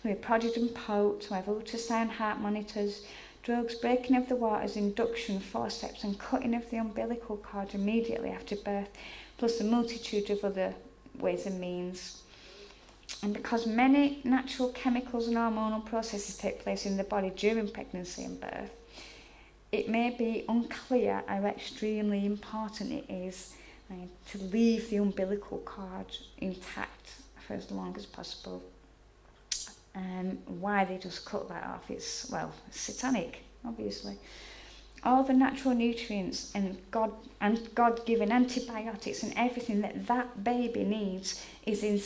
We have prodded and poked, we have ultrasound heart monitors, drugs, breaking of the waters, induction, forceps and cutting of the umbilical cord immediately after birth, plus a multitude of other ways and means. And because many natural chemicals and hormonal processes take place in the body during pregnancy and birth, it may be unclear how extremely important it is to leave the umbilical cord intact for as long as possible. Why they just cut that off, it's satanic, obviously. All the natural nutrients and God-given antibiotics and everything that baby needs is in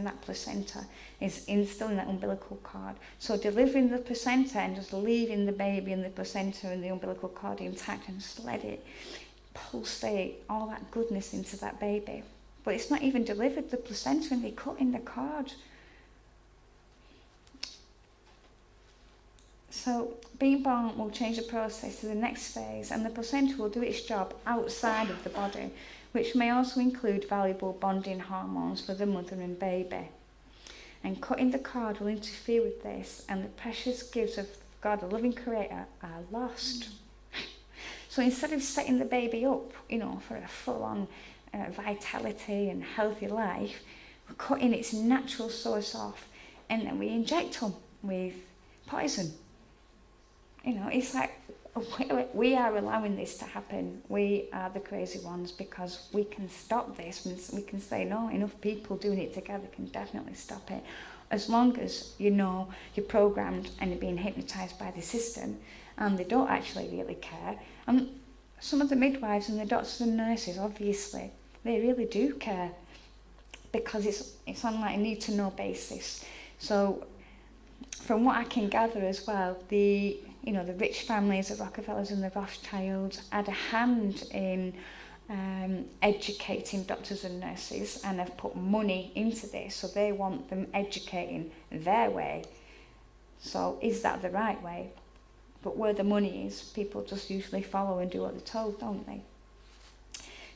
that placenta, still in that umbilical cord. So delivering the placenta and just leaving the baby and the placenta and the umbilical cord intact and just let it pulsate all that goodness into that baby. But it's not even delivered, the placenta, and they cut in the cord. So being born will change the process to the next phase, and the placenta will do its job outside of the body, which may also include valuable bonding hormones for the mother and baby. And cutting the cord will interfere with this, and the precious gifts of God, the loving Creator, are lost. So instead of setting the baby up, for a full-on vitality and healthy life, we're cutting its natural source off, and then we inject them with poison. It's like we are allowing this to happen. We are the crazy ones, because we can stop this. We can say, no, enough people doing it together can definitely stop it. As long as you're programmed and you're being hypnotised by the system, and they don't actually really care. And some of the midwives and the doctors and nurses, obviously, they really do care, because it's on like a need-to-know basis. So from what I can gather as well, the rich families, the Rockefellers and the Rothschilds, had a hand in educating doctors and nurses, and have put money into this, so they want them educating their way. So is that the right way? But where the money is, people just usually follow and do what they're told, don't they?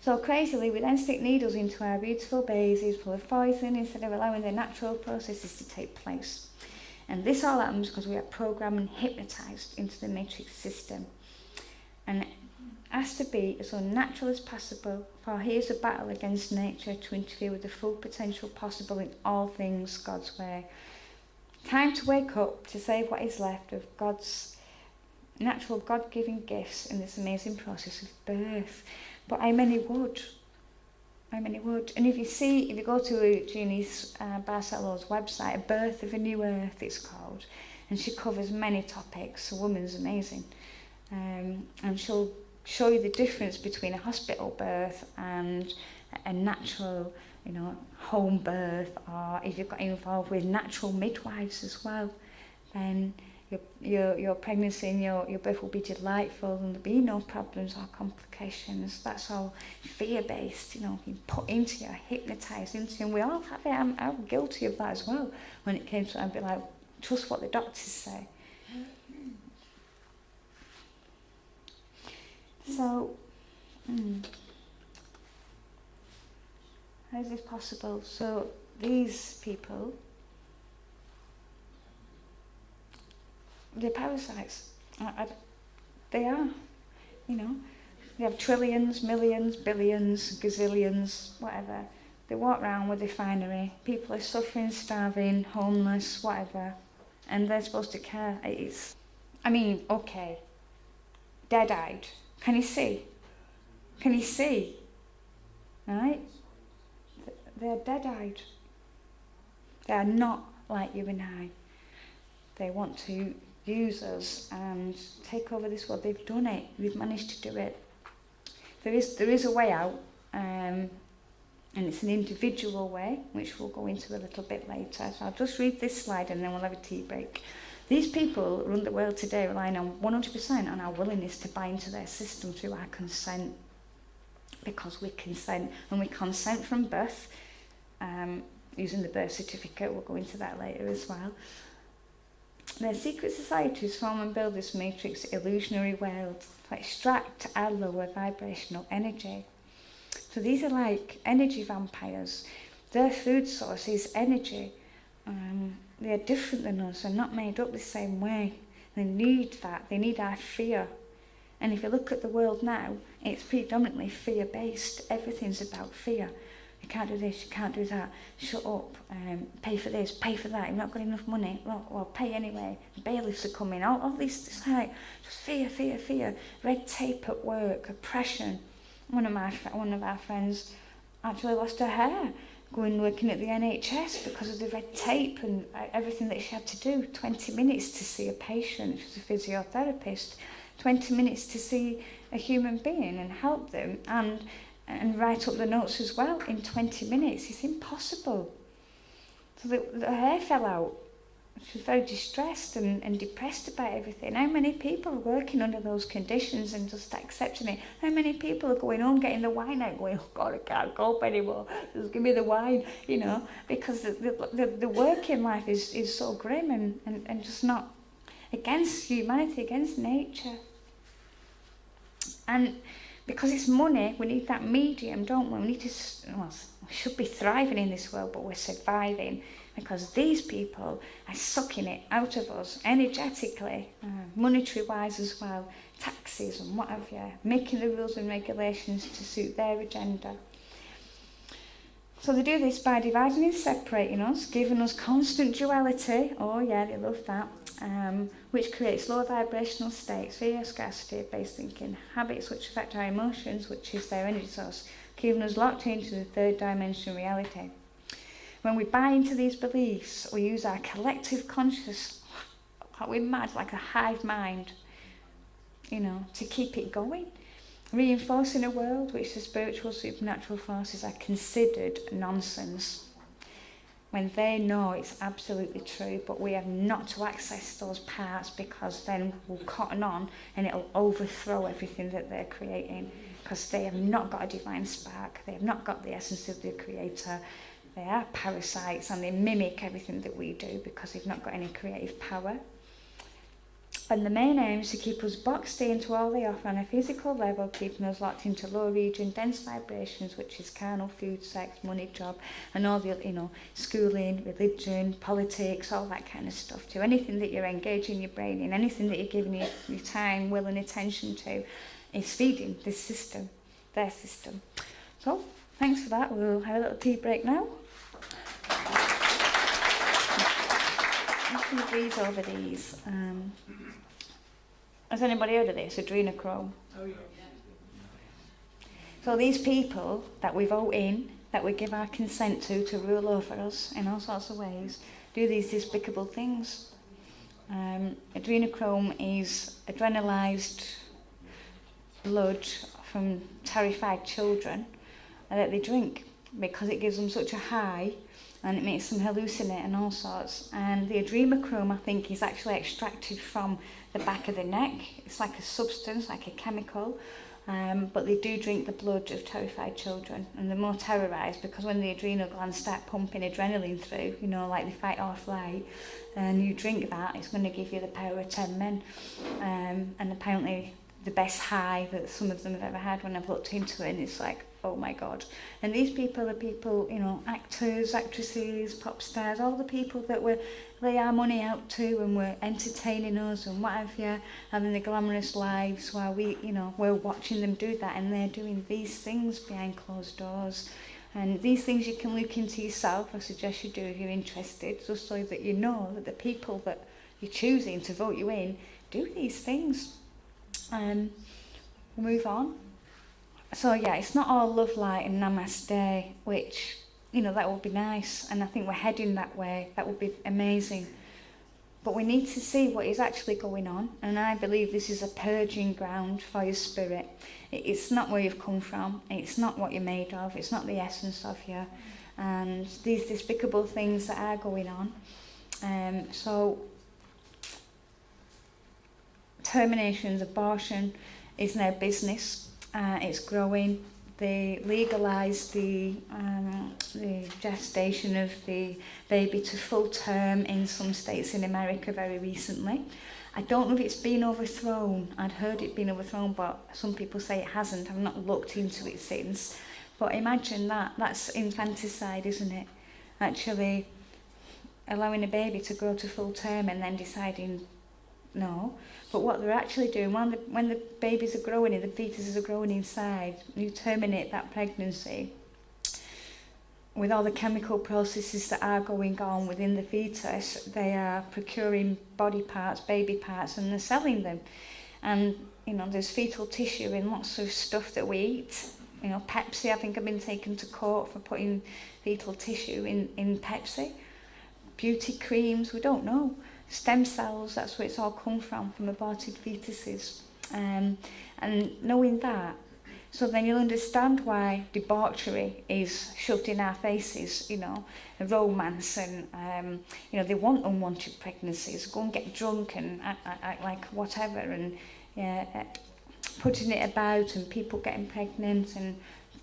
So crazily, we then stick needles into our beautiful babies full of poison instead of allowing the natural processes to take place. And this all happens because we are programmed and hypnotised into the matrix system. And it has to be as unnatural as possible, for here's a battle against nature to interfere with the full potential possible in all things God's way. Time to wake up, to save what is left of God's natural God-given gifts in this amazing process of birth. But how many would? And if you go to Jeannie's Barcelo's website, A Birth of a New Earth it's called, and she covers many topics. The woman's amazing. And she'll show you the difference between a hospital birth and a natural, home birth, or if you've got involved with natural midwives as well, then your pregnancy and your birth will be delightful, and there'll be no problems or complications. That's all fear-based, you put into you, hypnotised into you, and we all have it. I'm guilty of that as well. When it came to it, I'd be like, trust what the doctors say. So, how is this possible? So these people, they're parasites. They are, They have trillions, millions, billions, gazillions, whatever. They walk around with finery. People are suffering, starving, homeless, whatever. And they're supposed to care. Okay. Dead-eyed. Can you see? Right? They're dead-eyed. They are not like you and I. They want to use us and take over this world. They've done it. We've managed to do it. There is a way out, and it's an individual way, which we'll go into a little bit later. So I'll just read this slide and then we'll have a tea break. These people run the world today relying on 100% on our willingness to buy into their system through our consent. Because we consent, and we consent from birth, using the birth certificate. We'll go into that later as well. Their secret societies form and build this matrix illusionary world to extract our lower vibrational energy. So these are like energy vampires. Their food source is energy. They're different than us. They're not made up the same way. They need that. They need our fear. And if you look at the world now, it's predominantly fear-based. Everything's about fear. You can't do this, you can't do that, shut up, pay for this, pay for that, you've not got enough money, well pay anyway, bailiffs are coming, all these, it's like, just fear, red tape at work, oppression. One of our friends actually lost her hair going working at the NHS because of the red tape and everything that she had to do. 20 minutes to see a patient, she's a physiotherapist, 20 minutes to see a human being and help them and write up the notes as well in 20 minutes. It's impossible. So the hair fell out. She was very distressed and depressed about everything. How many people are working under those conditions and just accepting it? How many people are going home, getting the wine out, going, oh God, I can't cope anymore, just give me the wine, you know, because the working life is so grim and just not against humanity, against nature. And because it's money, we need that medium, don't we? We need to, well, we should be thriving in this world, but we're surviving because these people are sucking it out of us energetically, monetary-wise as well, taxes and what have you, making the rules and regulations to suit their agenda. So they do this by dividing and separating us, giving us constant duality, oh yeah, they love that, which creates low vibrational states, fear, scarcity, base thinking, habits which affect our emotions, which is their energy source, keeping us locked into the third dimension reality. When we buy into these beliefs, we use our collective conscious, we're mad, like a hive mind, you know, to keep it going. Reinforcing a world which the spiritual supernatural forces are considered nonsense, when they know it's absolutely true, but we have not to access those parts because then we'll cotton on and it'll overthrow everything that they're creating, because they have not got a divine spark, they have not got the essence of the creator. They are parasites and they mimic everything that we do because they've not got any creative power. And the main aim is to keep us boxed into all they offer on a physical level, keeping us locked into low region, dense vibrations, which is carnal, food, sex, money, job, and all the, you know, schooling, religion, politics, all that kind of stuff too. Anything that you're engaging your brain in, anything that you're giving your time, will and attention to, is feeding this system, their system. So, thanks for that. We'll have a little tea break now. I'm just going to breeze over these. Has anybody heard of this? Adrenochrome. Oh, yeah. So these people that we vote in, that we give our consent to rule over us in all sorts of ways, do these despicable things. Adrenochrome is adrenalized blood from terrified children that they drink because it gives them such a high and it makes them hallucinate and all sorts. And the adrenochrome, I think, is actually extracted from the back of the neck. It's like a substance, like a chemical, but they do drink the blood of terrified children, and they're more terrorised because when the adrenal glands start pumping adrenaline through, you know, like they fight or flight, and you drink that, it's going to give you the power of 10 men. And apparently the best high that some of them have ever had when I've looked into it, and it's like, oh my God. And these people are people, you know, actors, actresses, pop stars, all the people that we lay our money out to and were entertaining us and what have you, having the glamorous lives while we, you know, we're watching them do that, and they're doing these things behind closed doors. And these things you can look into yourself. I suggest you do if you're interested, just so that you know that the people that you're choosing to vote you in do these things. We'll move on. So yeah, it's not all love, light and namaste, which, you know, that would be nice, and I think we're heading that way. That would be amazing. But we need to see what is actually going on, and I believe this is a purging ground for your spirit. It's not where you've come from, it's not what you're made of, it's not the essence of you, and these despicable things that are going on. So terminations, abortion is now business. It's growing. They legalised the gestation of the baby to full term in some states in America very recently. I don't know if it's been overthrown. I'd heard it been overthrown, but some people say it hasn't. I've not looked into it since. But imagine that. That's infanticide, isn't it? Actually allowing a baby to grow to full term and then deciding no. But what they're actually doing, when the babies are growing and the fetuses are growing inside, you terminate that pregnancy. with all the chemical processes that are going on within the fetus, they are procuring body parts, baby parts, and they're selling them. And, you know, there's fetal tissue in lots of stuff that we eat. You know, Pepsi, I think I've been taken to court for putting fetal tissue in Pepsi. Beauty creams, we don't know. Stem cells, that's where it's all come from aborted fetuses. And knowing that, so then you'll understand why debauchery is shoved in our faces, you know, romance and, you know, they want unwanted pregnancies, go and get drunk and act like whatever, and putting it about and people getting pregnant, and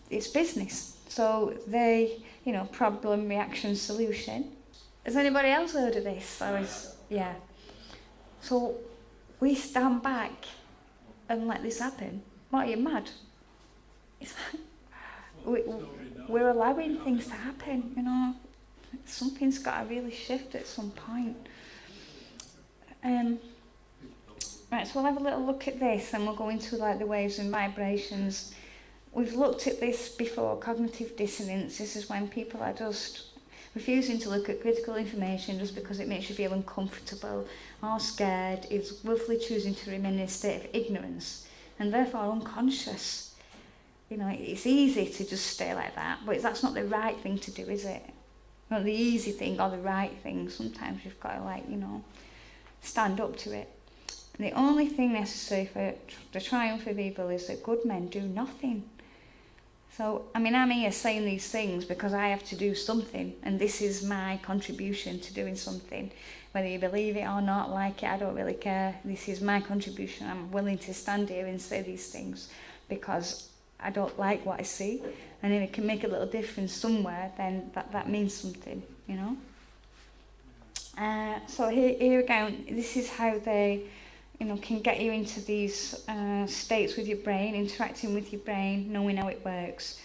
it's business. So they, you know, problem, reaction, solution. Has anybody else heard of this? Yeah. So we stand back and let this happen. What, are you mad? It's like we're allowing things to happen, you know. Something's got to really shift at some point. Right, so we'll have a little look at this and we'll go into like the waves and vibrations. We've looked at this before, cognitive dissonance. This is when people are just refusing to look at critical information just because it makes you feel uncomfortable or scared, is willfully choosing to remain in a state of ignorance and therefore unconscious. You know, it's easy to just stay like that, but that's not the right thing to do, is it? Not the easy thing or the right thing. Sometimes you've got to, like, you know, stand up to it. And the only thing necessary for the triumph of evil is that good men do nothing. So, I mean, I'm here saying these things because I have to do something, and this is my contribution to doing something. Whether you believe it or not, like it, I don't really care. This is my contribution. I'm willing to stand here and say these things because I don't like what I see, and if it can make a little difference somewhere, then that means something, you know. So here again, this is how they, you know, can get you into these states with your brain, interacting with your brain, knowing how it works.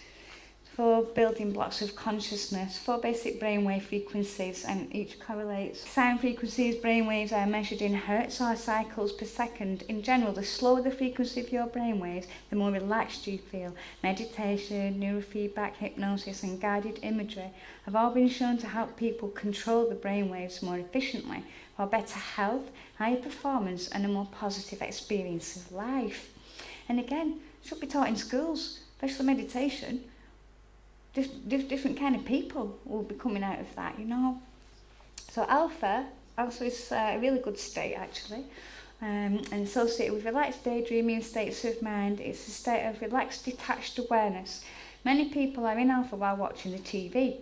4 building blocks of consciousness, 4 basic brainwave frequencies, and each correlates. Sound frequencies, brainwaves, are measured in hertz or cycles per second. In general, the slower the frequency of your brainwaves, the more relaxed you feel. Meditation, neurofeedback, hypnosis, and guided imagery have all been shown to help people control the brainwaves more efficiently for better health, higher performance, and a more positive experience of life. And again, it should be taught in schools, especially meditation. Different kind of people will be coming out of that, you know. So alpha also is a really good state, actually, and associated with relaxed daydreaming states of mind. It's a state of relaxed, detached awareness. Many people are in alpha while watching the TV,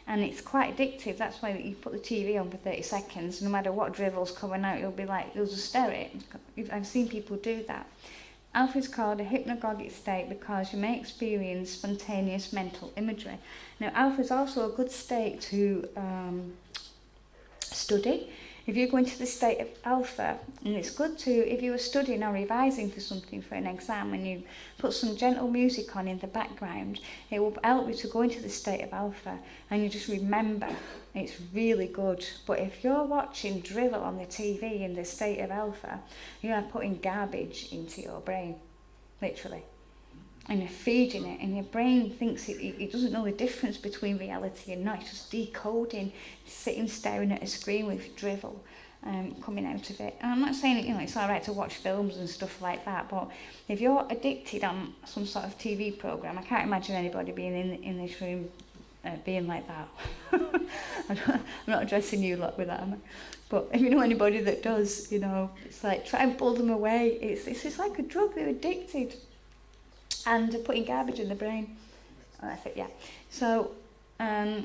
and it's quite addictive. That's why you put the TV on for 30 seconds, no matter what drivel's coming out, you'll be like, you'll just stare at it. I've seen people do that. Alpha is called a hypnagogic state because you may experience spontaneous mental imagery. Now, alpha is also a good state to study. If you go into the state of alpha, and it's good to, if you were studying or revising for something for an exam and you put some gentle music on in the background, it will help you to go into the state of alpha and you just remember. It's really good. But if you're watching drivel on the TV in the state of alpha, you are putting garbage into your brain, literally. And you're feeding it, and your brain thinks it doesn't know the difference between reality and not. It's just decoding, sitting staring at a screen with drivel coming out of it. And I'm not saying, you know, it's all right to watch films and stuff like that, but if you're addicted on some sort of TV program, I can't imagine anybody being in this room being like that. I'm not addressing you lot with that, am I? But if you know anybody that does, you know, it's like try and pull them away. It's like a drug. They're addicted. And putting garbage in the brain. Oh, that's it, yeah. So, yeah,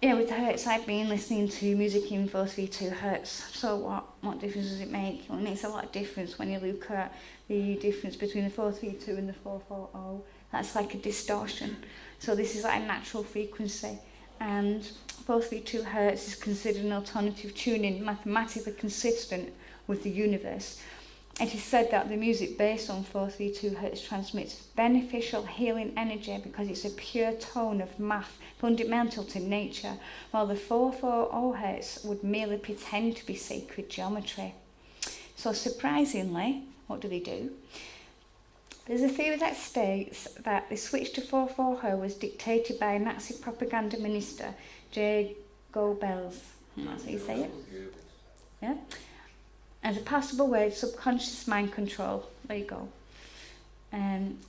with the hertz, I've been listening to music in 432 hertz. So what difference does it make? Well, it makes a lot of difference when you look at the difference between the 432 and the 440. That's like a distortion. So this is like a natural frequency. And 432 hertz is considered an alternative tuning, mathematically consistent with the universe. It is said that the music based on 432 hertz transmits beneficial healing energy because it's a pure tone of math, fundamental to nature, while the 440 hertz would merely pretend to be sacred geometry. So surprisingly, what do? There's a theory that states that the switch to 440 was dictated by a Nazi propaganda minister, J. Goebbels. That's how you say it. Yeah. As a possible way of subconscious mind control. There you go.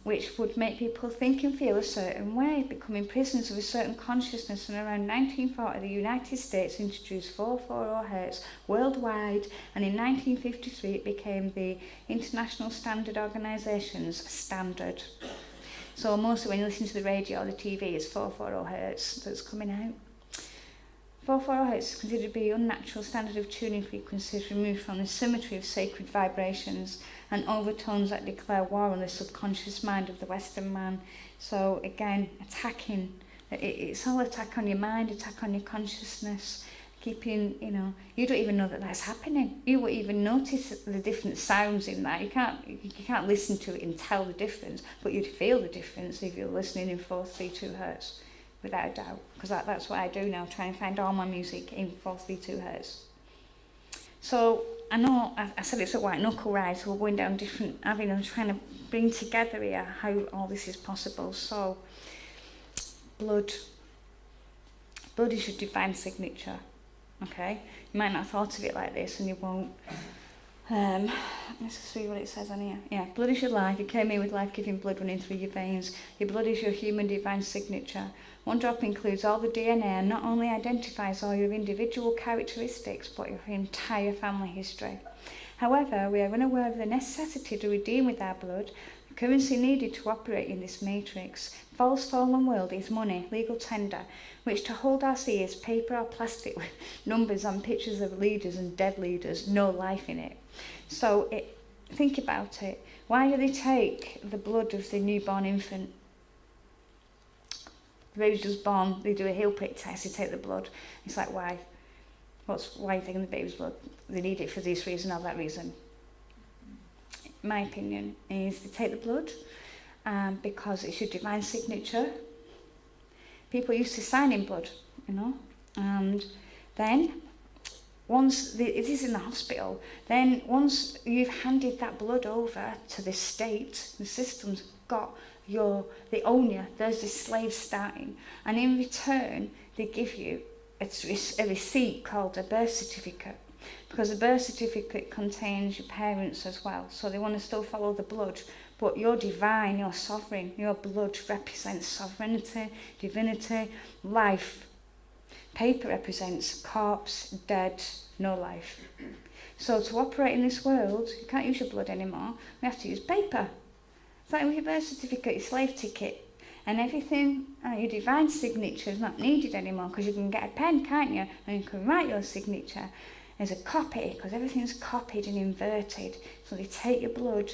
Which would make people think and feel a certain way, becoming prisoners of a certain consciousness. And around 1940, the United States introduced 440 Hz worldwide, and in 1953 it became the International Standard Organization's standard. So mostly when you listen to the radio or the TV, it's 440 Hz that's coming out. 440 Hz is considered to be an unnatural standard of tuning frequencies removed from the symmetry of sacred vibrations and overtones that declare war on the subconscious mind of the Western man. So again, attacking, it's all attack on your mind, attack on your consciousness, keeping, you don't even know that that's happening. You won't even notice the different sounds in that. You can't listen to it and tell the difference, but you'd feel the difference if you're listening in 432 Hz. Without a doubt, because that's what I do now, try and find all my music in 432 Hz. So I know I said it's a white knuckle ride, so we're going down different avenues, trying to bring together here how all this is possible. So blood is your divine signature, okay? You might not have thought of it like this, and you won't. Let's see what it says on here. Yeah, blood is your life. You came here with life-giving blood running through your veins. Your blood is your human divine signature. One drop includes all the DNA and not only identifies all your individual characteristics, but your entire family history. However, we are unaware of the necessity to redeem with our blood the currency needed to operate in this matrix. False fallen world is money, legal tender, which to hold our see is paper or plastic with numbers on pictures of leaders and dead leaders, no life in it. So think about it. Why do they take the blood of the newborn infant? The baby's just born, they do a heel prick test, they take the blood. It's like, why? Why are you taking the baby's blood? They need it for this reason or that reason. My opinion is they take the blood because it's your divine signature. People used to sign in blood, and then once it is in the hospital, then once you've handed that blood over to the state, the system's got they own you. There's this slave starting, and in return they give you a receipt called a birth certificate, because the birth certificate contains your parents as well. So they want to still follow the blood, but you're divine, you're sovereign. Your blood represents sovereignty, divinity, life. Paper represents corpse, dead, no life. So to operate in this world, you can't use your blood anymore. We have to use paper. It's like with your birth certificate, your slave ticket, and everything, your divine signature is not needed anymore, because you can get a pen, can't you? And you can write your signature as a copy, because everything's copied and inverted. So they take your blood,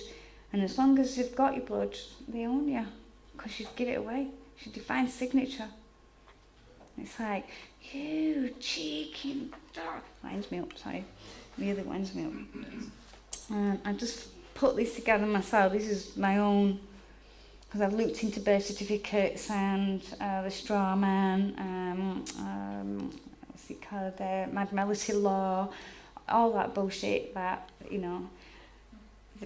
and as long as they've got your blood, they own you, because you've given it away. It's your divine signature. It's like, you cheeky dog. Winds me up, sorry. Really winds me up. I just put this together myself. This is my own, because I've looked into birth certificates and the straw man, what's it called, the Madmelity law, all that bullshit that,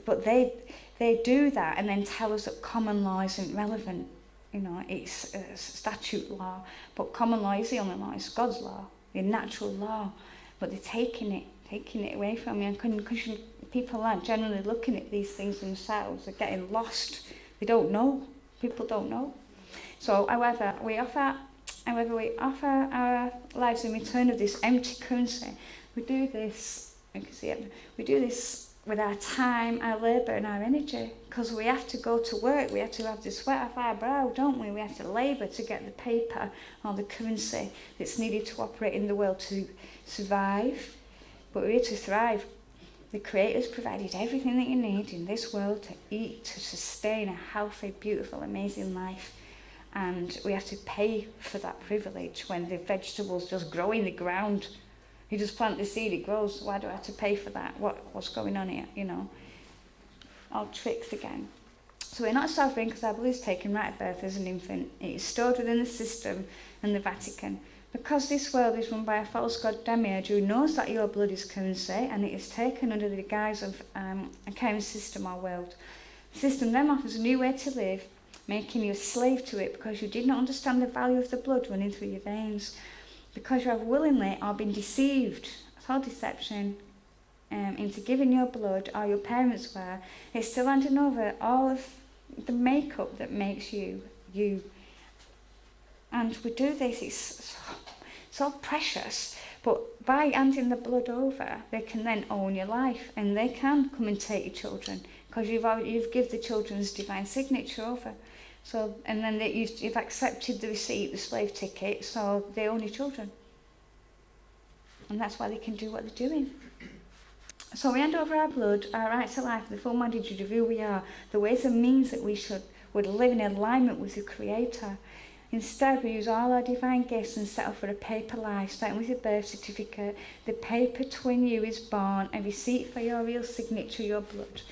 but they do that and then tell us that common law isn't relevant. It's statute law, but common law is the only law. It's God's law, the natural law, but they're taking it away from you. Because people aren't generally looking at these things themselves. They're getting lost. They don't know. People don't know. So, however we offer our lives in return of this empty currency, we do this. You can see it. We do this with our time, our labour and our energy, because we have to go to work, we have to have the sweat off our brow, don't we? We have to labour to get the paper or the currency that's needed to operate in the world to survive, but we're here to thrive. The Creator's provided everything that you need in this world to eat, to sustain a healthy, beautiful, amazing life, and we have to pay for that privilege when the vegetables just grow in the ground. You just plant the seed, it grows. Why do I have to pay for that? What's going on here? All tricks again. So we're not sovereign because our blood is taken right at birth as an infant. It is stored within the system and the Vatican. Because this world is run by a false god demiurge who knows that your blood is currency, and it is taken under the guise of a kind system or world. The system then offers a new way to live, making you a slave to it because you did not understand the value of the blood running through your veins. Because you have willingly or been deceived, it's all deception, into giving your blood, or your parents were, it's still handing over all of the makeup that makes you, you. And we do this, it's so precious, but by handing the blood over, they can then own your life, and they can come and take your children, because you've given the children's divine signature over. So, and then you've accepted the receipt, the slave ticket, so they own your children. And that's why they can do what they're doing. So we hand over our blood, our right to life, the full magnitude of who we are, the ways and means that would live in alignment with the Creator. Instead, we use all our divine gifts and settle for a paper life, starting with your birth certificate, the paper twin you is born, a receipt for your real signature, your blood.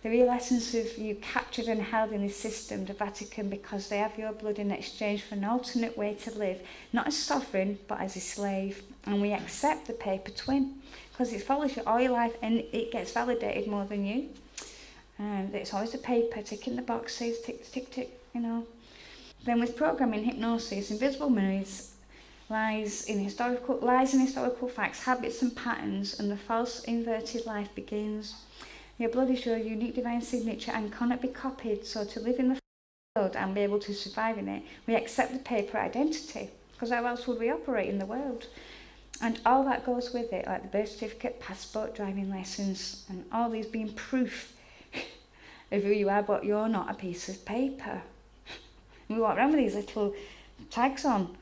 The real essence of you captured and held in the system, the Vatican, because they have your blood in exchange for an alternate way to live, not as sovereign, but as a slave. And we accept the paper twin, because it follows you all your life and it gets validated more than you. It's always a paper, ticking the boxes, tick, tick, tick, you know. Then with programming, hypnosis, invisible mirrors, lies in historical facts, habits and patterns, and the false inverted life begins. Your blood is your unique divine signature and cannot be copied, so to live in the world and be able to survive in it, we accept the paper identity, because how else would we operate in the world? And all that goes with it, like the birth certificate, passport, driving licence, and all these being proof of who you are, but you're not a piece of paper. We walk around with these little tags on.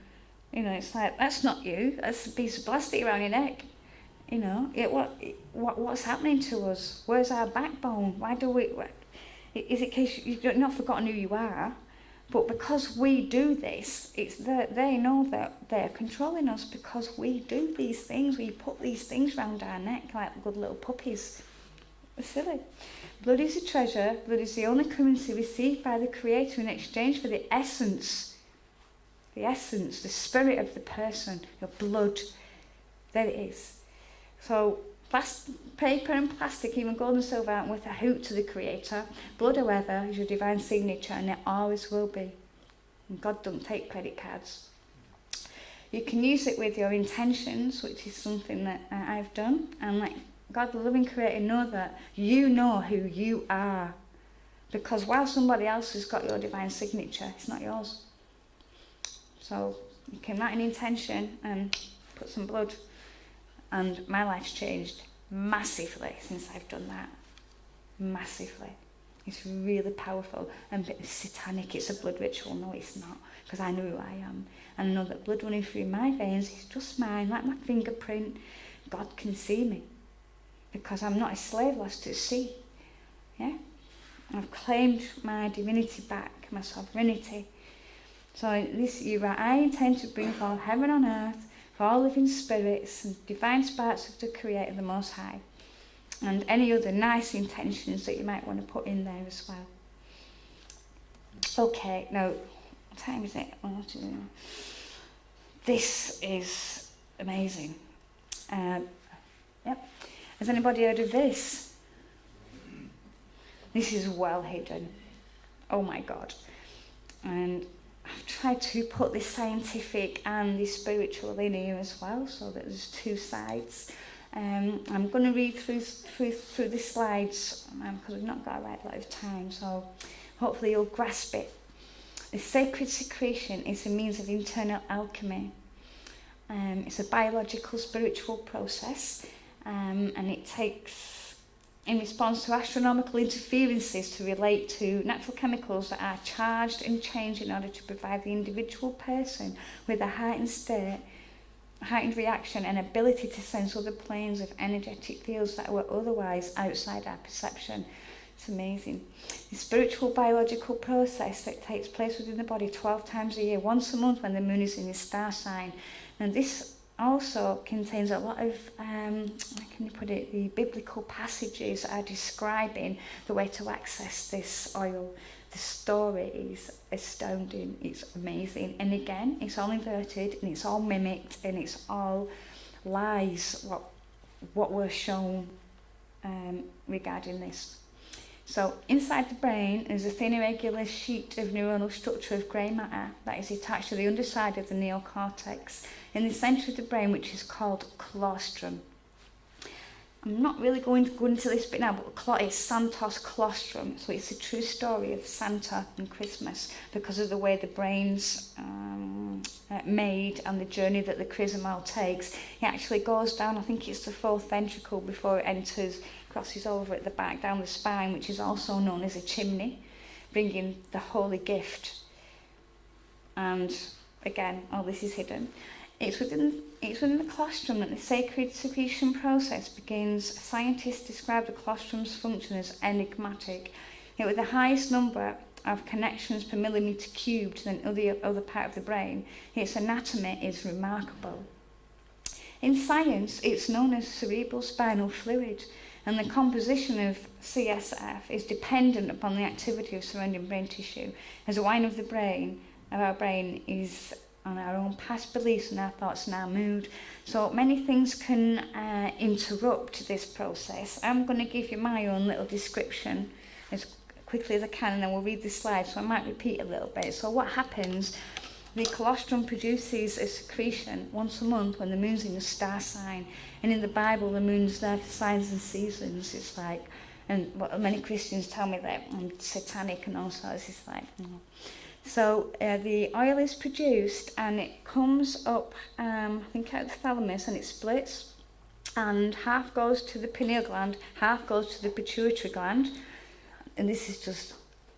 You know, it's like, that's not you, that's a piece of plastic around your neck. You know, what's happening to us? Where's our backbone? Why do we... Is it because you've not forgotten who you are? But because we do this, it's that they know that they're controlling us because we do these things. We put these things round our neck like good little puppies. It's silly. Blood is a treasure. Blood is the only currency received by the Creator in exchange for the essence, the spirit of the person, your blood. There it is. So paper and plastic, even gold and silver, aren't worth a hoot to the Creator. Blood, however, is your divine signature, and it always will be. And God doesn't take credit cards. You can use it with your intentions, which is something that I've done, and let God, the loving Creator, know that you know who you are. Because while somebody else has got your divine signature, it's not yours. So you can write an intention and put some blood. And my life's changed massively since I've done that. Massively. It's really powerful and a bit satanic. It's a blood ritual. No, it's not, because I know who I am. And I know that blood running through my veins is just mine, like my fingerprint. God can see me, because I'm not a slave lost at sea. Yeah? I've claimed my divinity back, my sovereignty. So in this era, I intend to bring forth heaven on earth, for all living spirits and divine sparks of the Creator, the Most High, and any other nice intentions that you might want to put in there as well. Okay, now, what time is it? This is amazing. Yep. Has anybody heard of this? This is well hidden. Oh my God. And I've tried to put the scientific and the spiritual in here as well, so that there's two sides. I'm going to read through the slides because we've not got a right lot of time, so hopefully you'll grasp it. The sacred secretion is a means of internal alchemy. It's a biological spiritual process, and it takes in response to astronomical interferences to relate to natural chemicals that are charged and changed in order to provide the individual person with a heightened reaction and ability to sense other planes of energetic fields that were otherwise outside our perception. It's amazing. The spiritual biological process that takes place within the body 12 times a year, once a month when the moon is in the star sign. And this also contains a lot of, how can you put it, the biblical passages are describing the way to access this oil. The story is astounding, it's amazing. And again, it's all inverted and it's all mimicked and it's all lies, what we're shown regarding this. So inside the brain is a thin irregular sheet of neuronal structure of grey matter that is attached to the underside of the neocortex in the centre of the brain, which is called colostrum. I'm not really going to go into this bit now, but it's Santos colostrum, so it's a true story of Santa and Christmas because of the way the brain's made and the journey that the chrysomile takes. It actually goes down, I think it's the fourth ventricle before it enters, crosses over at the back down the spine, which is also known as a chimney, bringing the holy gift. And again, all this is hidden. It's within the colostrum that the sacred secretion process begins. Scientists describe the colostrum's function as enigmatic. With the highest number of connections per millimetre cubed than other part of the brain, its anatomy is remarkable. In science, it's known as cerebral spinal fluid, and the composition of CSF is dependent upon the activity of surrounding brain tissue, as a wine of our brain is on our own past beliefs and our thoughts and our mood. So many things can interrupt this process. I'm going to give you my own little description as quickly as I can, and then we'll read the slides, so I might repeat a little bit. So what happens, the colostrum produces a secretion once a month when the moon's in a star sign, and in the Bible the moon's there for signs and seasons. It's like, and what many Christians tell me that I'm satanic and all sorts. It's like, So the oil is produced and it comes up, I think out of the thalamus, and it splits, and half goes to the pineal gland, half goes to the pituitary gland, and this is just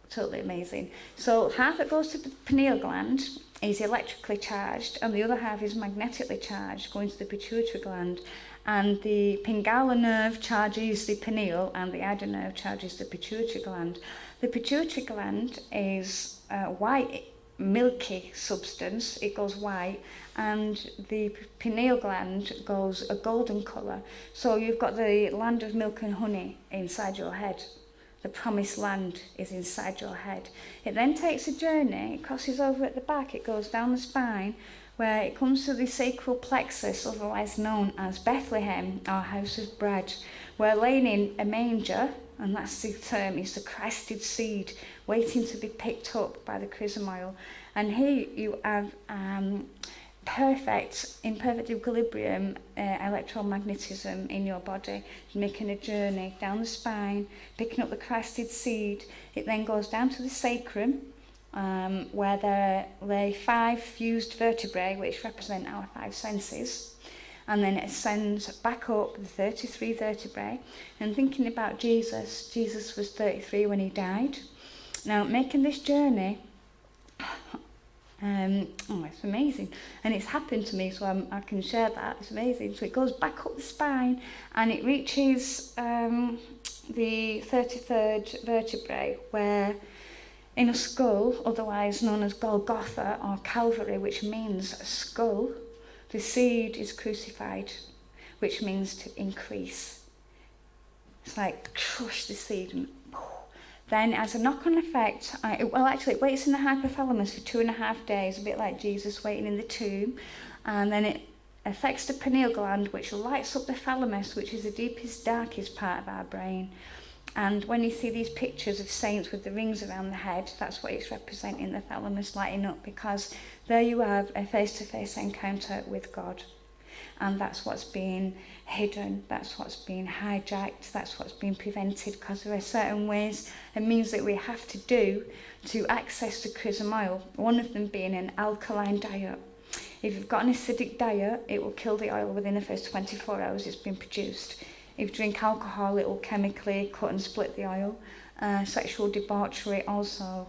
totally amazing. So half that goes to the pineal gland is electrically charged, and the other half is magnetically charged, going to the pituitary gland, and the Pingala nerve charges the pineal, and the Ida nerve charges the pituitary gland. The pituitary gland is white, milky substance, it goes white, and the pineal gland goes a golden colour. So you've got the land of milk and honey inside your head. The promised land is inside your head. It then takes a journey, it crosses over at the back, it goes down the spine, where it comes to the sacral plexus, otherwise known as Bethlehem, or house of bread, where laying in a manger, and that's the term, is the crested seed waiting to be picked up by the chrysomile. And here you have in perfect equilibrium electromagnetism in your body, making a journey down the spine, picking up the crested seed. It then goes down to the sacrum, where there lay 5 fused vertebrae, which represent our 5 senses. And then it ascends back up the 33 vertebrae. And thinking about Jesus was 33 when he died. Now, making this journey, it's amazing. And it's happened to me, so I can share that. It's amazing. So it goes back up the spine, and it reaches the 33rd vertebrae, where in a skull, otherwise known as Golgotha or Calvary, which means skull, the seed is crucified, which means to increase. It's like crush the seed, and then as a knock-on effect, it waits in the hypothalamus for 2.5 days, a bit like Jesus waiting in the tomb, and then it affects the pineal gland, which lights up the thalamus, which is the deepest, darkest part of our brain. And when you see these pictures of saints with the rings around the head, that's what it's representing, the thalamus lighting up, because there you have a face-to-face encounter with God. And that's what's being hidden, that's what's being hijacked, that's what's being prevented, because there are certain ways and means that we have to do to access the chrysomile, one of them being an alkaline diet. If you've got an acidic diet, it will kill the oil within the first 24 hours it's been produced. If you drink alcohol, it will chemically cut and split the oil. Sexual debauchery also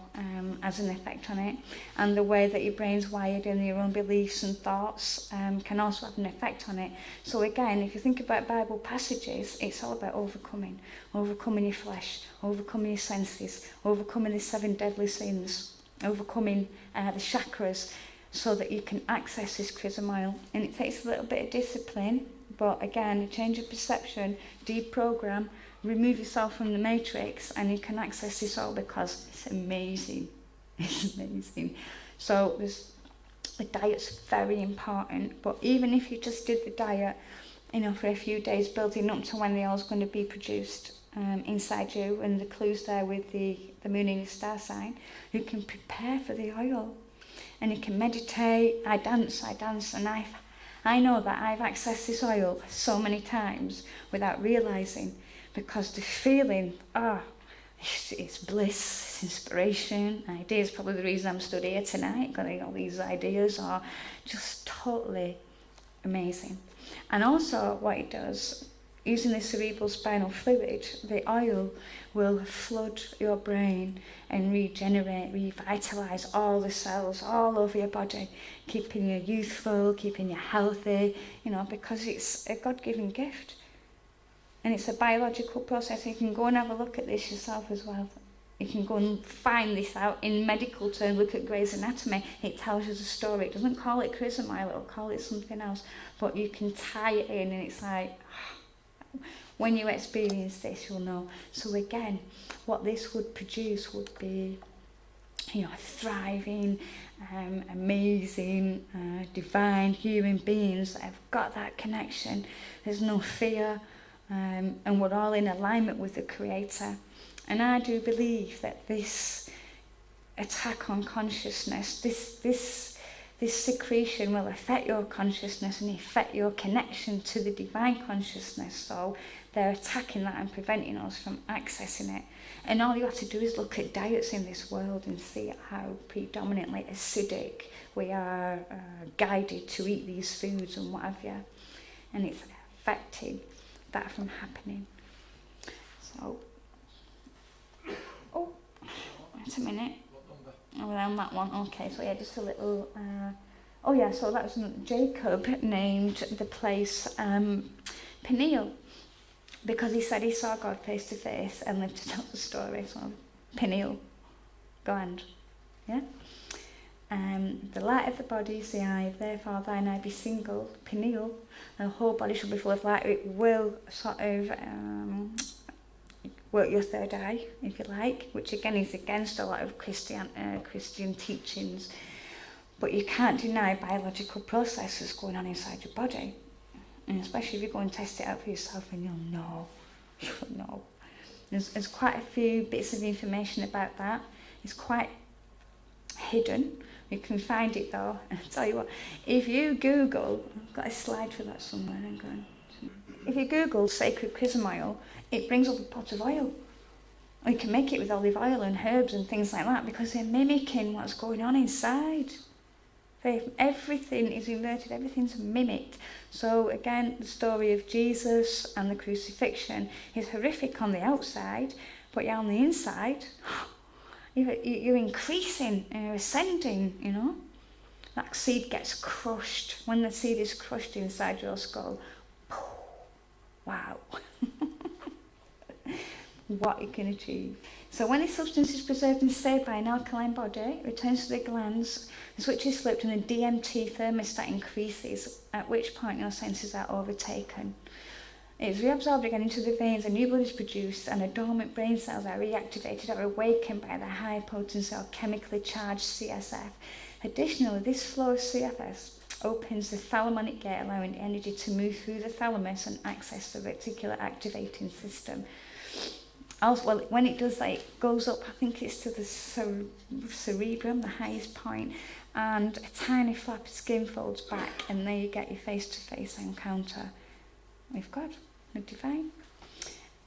has an effect on it. And the way that your brain's wired and your own beliefs and thoughts can also have an effect on it. So again, if you think about Bible passages, it's all about overcoming your flesh, overcoming your senses, overcoming the 7 deadly sins, overcoming the chakras, so that you can access this chrysomile. And it takes a little bit of discipline, but again, a change of perception, deprogram, remove yourself from the matrix, and you can access this all, because it's amazing. It's amazing. So the diet's very important, but even if you just did the diet, for a few days building up to when the oil's going to be produced, inside you, and the clues there with the moon in your star sign, you can prepare for the oil. And you can meditate. I dance, and I know that I've accessed this oil so many times without realising, because the feeling, it's bliss, it's inspiration, ideas. Probably the reason I'm stood here tonight, getting all these ideas are just totally amazing. And also what it does, using the cerebral spinal fluid, the oil will flood your brain and regenerate, revitalise all the cells all over your body, keeping you youthful, keeping you healthy, because it's a God-given gift. And it's a biological process. You can go and have a look at this yourself as well. You can go and find this out in medical terms. Look at Grey's Anatomy. It tells you the story. It doesn't call it Chrismile, it'll call it something else. But you can tie it in, and it's like, when you experience this, you'll know. So again, what this would produce would be, thriving, amazing, divine human beings that have got that connection. There's no fear, and we're all in alignment with the Creator. And I do believe that this attack on consciousness, this secretion will affect your consciousness and affect your connection to the divine consciousness. So they're attacking that and preventing us from accessing it. And all you have to do is look at diets in this world and see how predominantly acidic we are guided to eat these foods and what have you. And it's affecting that from happening. So, wait a minute. Oh, we're on that one. Okay, so yeah, just a little. So that was Jacob named the place Peniel, because he said he saw God face to face and lived to tell the story. So Peniel gland, yeah. The light of the body is the eye. Therefore, thine eye be single, Peniel, and the whole body shall be full of light. It will sort of work your third eye, if you like, which again is against a lot of Christian teachings. But you can't deny biological processes going on inside your body. And especially if you go and test it out for yourself, and you'll know. You'll know. There's quite a few bits of information about that. It's quite hidden. You can find it though. And I'll tell you what, if you Google, I've got a slide for that somewhere, hang on. If you Google sacred chrism oil, it brings up a pot of oil. Or you can make it with olive oil and herbs and things like that, because they're mimicking what's going on inside. Everything is inverted, everything's mimicked. So again, the story of Jesus and the crucifixion is horrific on the outside, but on the inside, you're increasing, you're ascending, That seed gets crushed. When the seed is crushed inside your skull, wow. What you can achieve. So when this substance is preserved and saved by an alkaline body, it returns to the glands, the switch is flipped and the DMT thermostat increases, at which point your senses are overtaken. It is reabsorbed again into the veins, and new blood is produced, and the dormant brain cells are reactivated or awakened by the high potency or chemically charged CSF. Additionally, this flow of CFS opens the thalamic gate, allowing the energy to move through the thalamus and access the reticular activating system. Also, well, when it does that, it goes up, I think it's to the cerebrum, the highest point, and a tiny flap of skin folds back, and there you get your face-to-face encounter with God, the divine.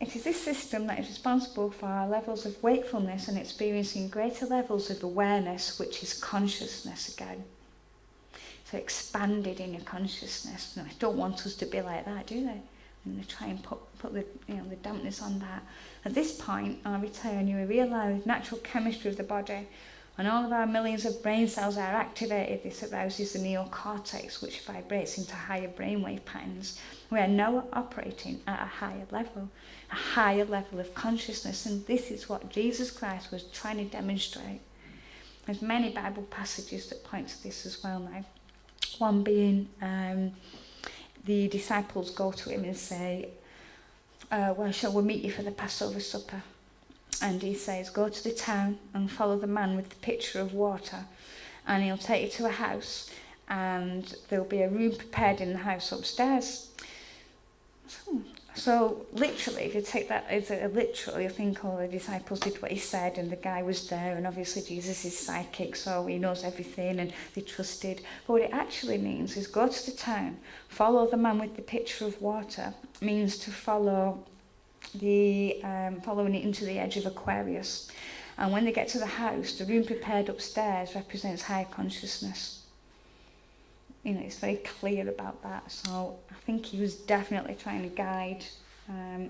It is this system that is responsible for our levels of wakefulness and experiencing greater levels of awareness, which is consciousness again. So expanded in your consciousness. No, they don't want us to be like that, do they? And they try and put the the dampness on that. At this point, our return, you will realise natural chemistry of the body, and all of our millions of brain cells are activated. This arouses the neocortex, which vibrates into higher brainwave patterns. We are now operating at a higher level of consciousness, and this is what Jesus Christ was trying to demonstrate. There's many Bible passages that point to this as well now. One being, the disciples go to him and say, well, shall we meet you for the Passover supper? And he says, go to the town and follow the man with the pitcher of water, and he'll take you to a house, and there'll be a room prepared in the house upstairs. So literally, if you take that as a literal, you think, oh, the disciples did what he said and the guy was there, and obviously Jesus is psychic, so he knows everything and they trusted. But what it actually means is go to the town, follow the man with the pitcher of water, means to follow following it into the edge of Aquarius. And when they get to the house, the room prepared upstairs represents higher consciousness. You know, it's very clear about that. So I think he was definitely trying to guide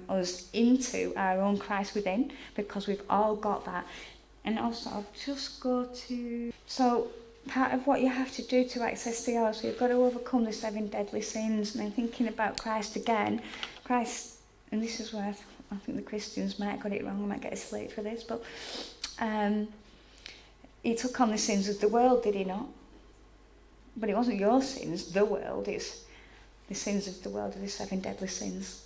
us into our own Christ within, because we've all got that. And also, I'll just go to... So part of what you have to do to access the all, so you've got to overcome the 7 deadly sins. And then thinking about Christ again, Christ, and this is where I think the Christians might have got it wrong, I might get a slate for this, but he took on the sins of the world, did he not? But it wasn't your sins, the world, it's the sins of the world are the 7 deadly sins.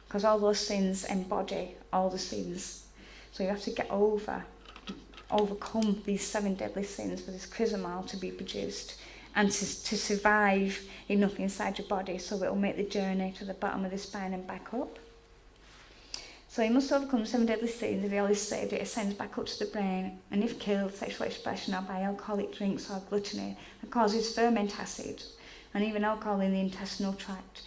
Because all those sins embody all the sins. So you have to get overcome these 7 deadly sins for this chrysomal to be produced and to survive enough inside your body so it will make the journey to the bottom of the spine and back up. So you must overcome 7 deadly sins. If you always saved, it ascends back up to the brain, and if killed, sexual expression or by alcoholic drinks or gluttony, that causes ferment acid and even alcohol in the intestinal tract.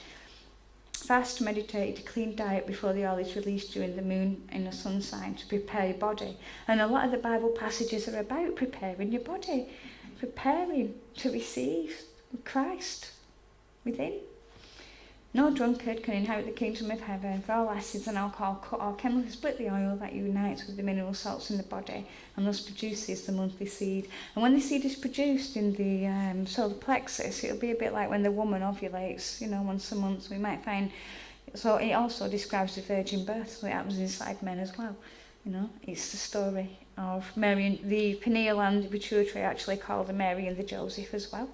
Fast, meditate, a clean diet before the oil is released during the moon in the sun sign to prepare your body. And a lot of the Bible passages are about preparing your body, preparing to receive Christ within. No drunkard can inherit the kingdom of heaven, for all acids and alcohol cut or chemically split the oil that unites with the mineral salts in the body and thus produces the monthly seed. And when the seed is produced in the solar plexus, it'll be a bit like when the woman ovulates, you know, once a month. We might find, so it also describes the virgin birth, so it happens inside men as well. You know, it's the story of Mary, and the pineal and the pituitary actually called the Mary and the Joseph as well.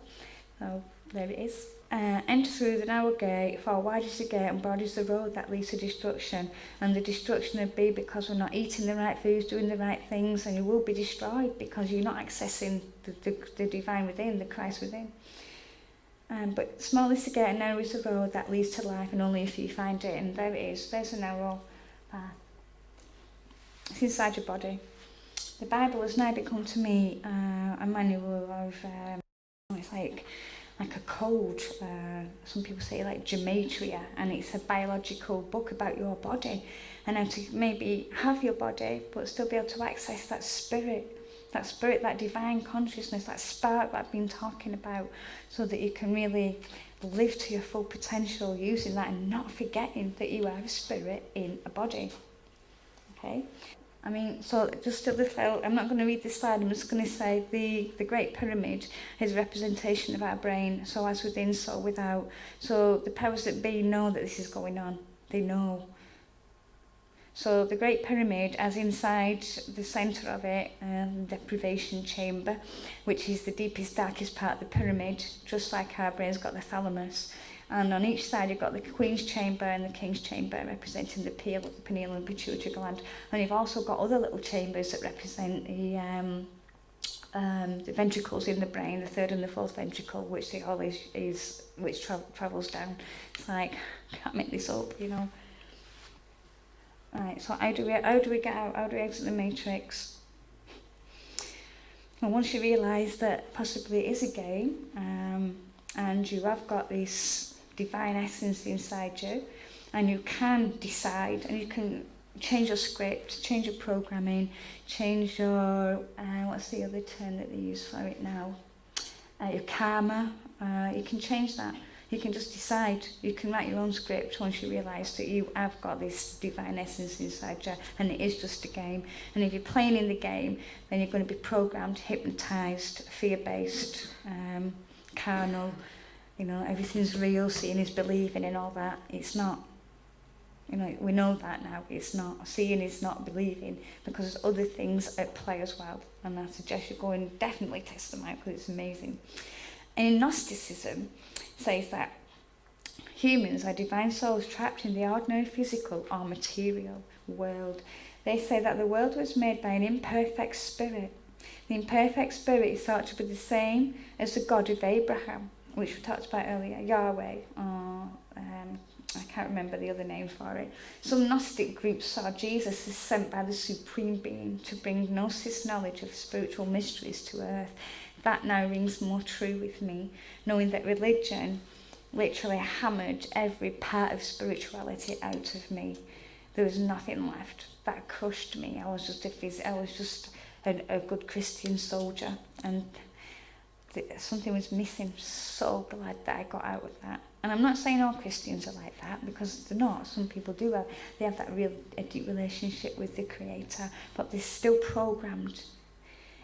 So there it is. Enter through the narrow gate, for wide is the gate and broad is the road that leads to destruction, and the destruction will be because we're not eating the right foods, doing the right things, and you will be destroyed because you're not accessing the divine within, the Christ within. But small is the gate and narrow is the road that leads to life, and only a few find it, and there it is, there's a narrow path. It's inside your body. The Bible has now become to me a manual of, it's like a code, some people say like gematria, and it's a biological book about your body and how to maybe have your body but still be able to access that spirit, that divine consciousness, that spark that I've been talking about, so that you can really live to your full potential using that and not forgetting that you are a spirit in a body. Okay? I mean, so just a little, I'm not going to read this slide, I'm just going to say the Great Pyramid is a representation of our brain, so as within, so without. So the powers that be know that this is going on, they know. So the Great Pyramid, as inside the centre of it, the deprivation chamber, which is the deepest, darkest part of the pyramid, just like our brain's got the thalamus. And on each side you've got the Queen's chamber and the King's chamber, representing the pineal and pituitary gland. And you've also got other little chambers that represent the ventricles in the brain, the 3rd and the 4th ventricle, which they always is, which travels down. It's like, can't make this up, you know. Right, so how do we get out? How do we exit the matrix? And once you realise that possibly it is a game, and you have got this divine essence inside you, and you can decide, and you can change your script, change your programming, change your, what's the other term that they use for it now? Your karma, you can change that. You can just decide, you can write your own script once you realise that you have got this divine essence inside you, and it is just a game. And if you're playing in the game, then you're going to be programmed, hypnotised, fear-based, carnal, you know, everything's real, seeing is believing and all that. It's not. You know, we know that now. It's not. Seeing is not believing, because there's other things at play as well. And I suggest you go and definitely test them out, because it's amazing. And Gnosticism says that humans are divine souls trapped in the ordinary physical or material world. They say that the world was made by an imperfect spirit. The imperfect spirit is thought to be the same as the God of Abraham, which we talked about earlier, Yahweh, or I can't remember the other name for it. Some Gnostic groups saw Jesus as sent by the Supreme Being to bring gnosis knowledge of spiritual mysteries to earth. That now rings more true with me, knowing that religion literally hammered every part of spirituality out of me. There was nothing left. That crushed me. I was just a good Christian soldier, and something was missing. So glad that I got out of that. And I'm not saying all Christians are like that, because they're not. Some people do they have that real deep relationship with the Creator, but they're still programmed.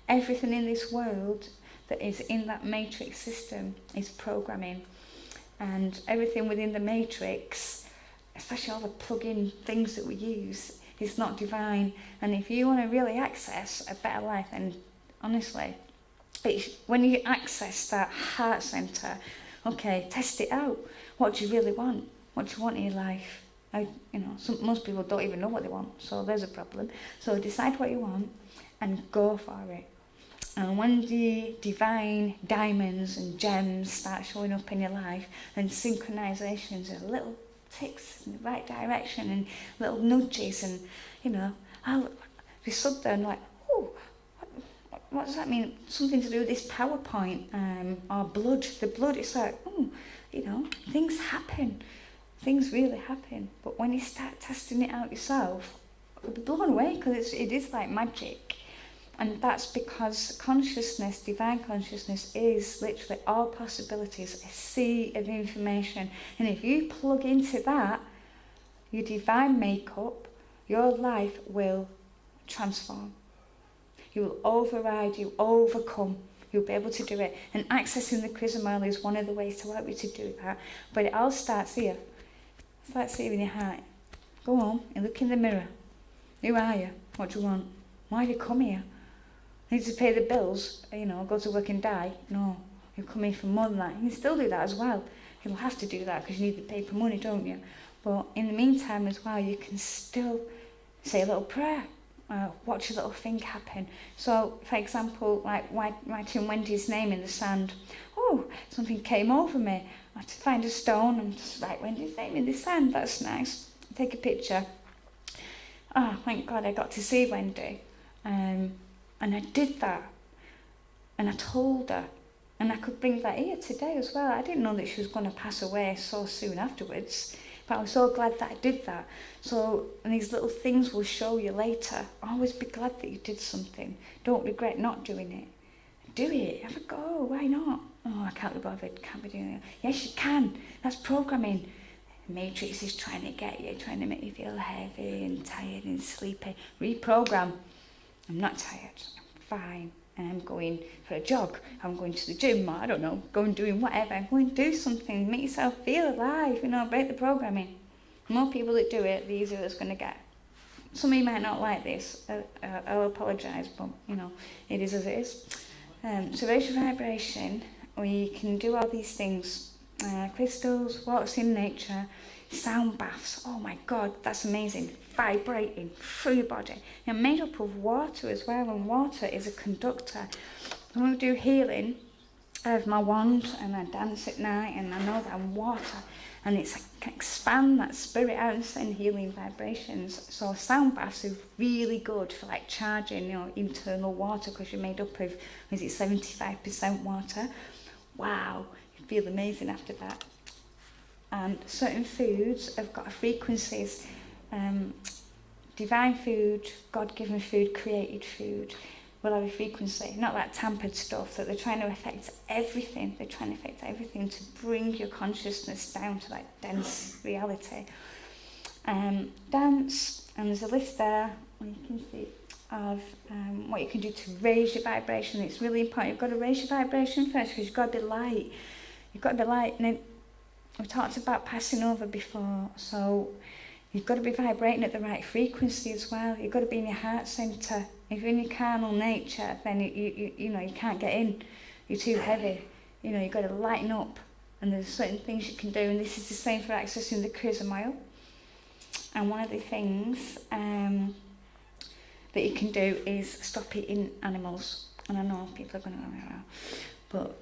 Everything in this world that is in that matrix system is programming, and everything within the matrix, especially all the plug-in things that we use, is not divine. And if you want to really access a better life, then honestly, when you access that heart center, okay, test it out. What do you really want? What do you want in your life? Most people don't even know what they want, so there's a problem. So decide what you want and go for it. And when the divine diamonds and gems start showing up in your life, and synchronizations and little ticks in the right direction and little nudges, and I'll be stood there and like, oh, what does that mean? Something to do with this PowerPoint, or blood. The blood, it's like, things happen. Things really happen. But when you start testing it out yourself, you'll be blown away, because it is like magic. And that's because consciousness, divine consciousness, is literally all possibilities, a sea of information. And if you plug into that, your divine makeup, your life will transform. You will override, you overcome, you'll be able to do it. And accessing the Chrism oil is one of the ways to help you to do that. But it all starts here. It starts here in your heart. Go home and look in the mirror. Who are you? What do you want? Why do you come here? Need to pay the bills, go to work and die? No, you're coming for more than that. You can still do that as well. You'll have to do that because you need the paper money, don't you? But in the meantime as well, you can still say a little prayer. Watch a little thing happen. So, for example, like writing Wendy's name in the sand. Oh, something came over me. I had to find a stone and just write Wendy's name in the sand. That's nice. Take a picture. Oh, thank God I got to see Wendy. And I did that. And I told her. And I could bring that here today as well. I didn't know that she was going to pass away so soon afterwards. But I was so glad that I did that. So, and these little things will show you later. Always be glad that you did something. Don't regret not doing it. Do it. Have a go. Why not? Oh, I can't be bothered. Can't be doing it. Yes, you can. That's programming. The Matrix is trying to get you, trying to make you feel heavy and tired and sleepy. Reprogram. I'm not tired. I'm fine. And I'm going for a jog. I'm going to the gym, or I don't know, going doing whatever. I'm going to do something, make yourself feel alive, break the programming. The more people that do it, the easier it's going to get. Some of you might not like this. I'll apologise, but, it is as it is. So raise your vibration. We can do all these things. Crystals, walks in nature, sound baths. Oh my God, that's amazing. Vibrating through your body. You're made up of water as well, and water is a conductor. When we do healing, I have my wand and I dance at night, and I know that I'm water, and it's like, can expand that spirit out and send healing vibrations. So sound baths are really good for like charging internal water, because you're made up of, 75% water. Wow, you feel amazing after that. And certain foods have got frequencies. Divine food, God-given food, created food will have a frequency, not that tampered stuff that they're trying to affect everything. They're trying to affect everything to bring your consciousness down to that dense reality. Dance, and there's a list there, you can see, of what you can do to raise your vibration. It's really important. You've got to raise your vibration first, because you've got to be light. You've got to be light. And we talked about passing over before, so you've got to be vibrating at the right frequency as well. You've got to be in your heart centre. If you're in your carnal nature, then you can't get in. You're too heavy. You've got to lighten up. And there's certain things you can do, and this is the same for accessing the Chrism oil. And one of the things that you can do is stop eating animals. And I know people are going to go, But,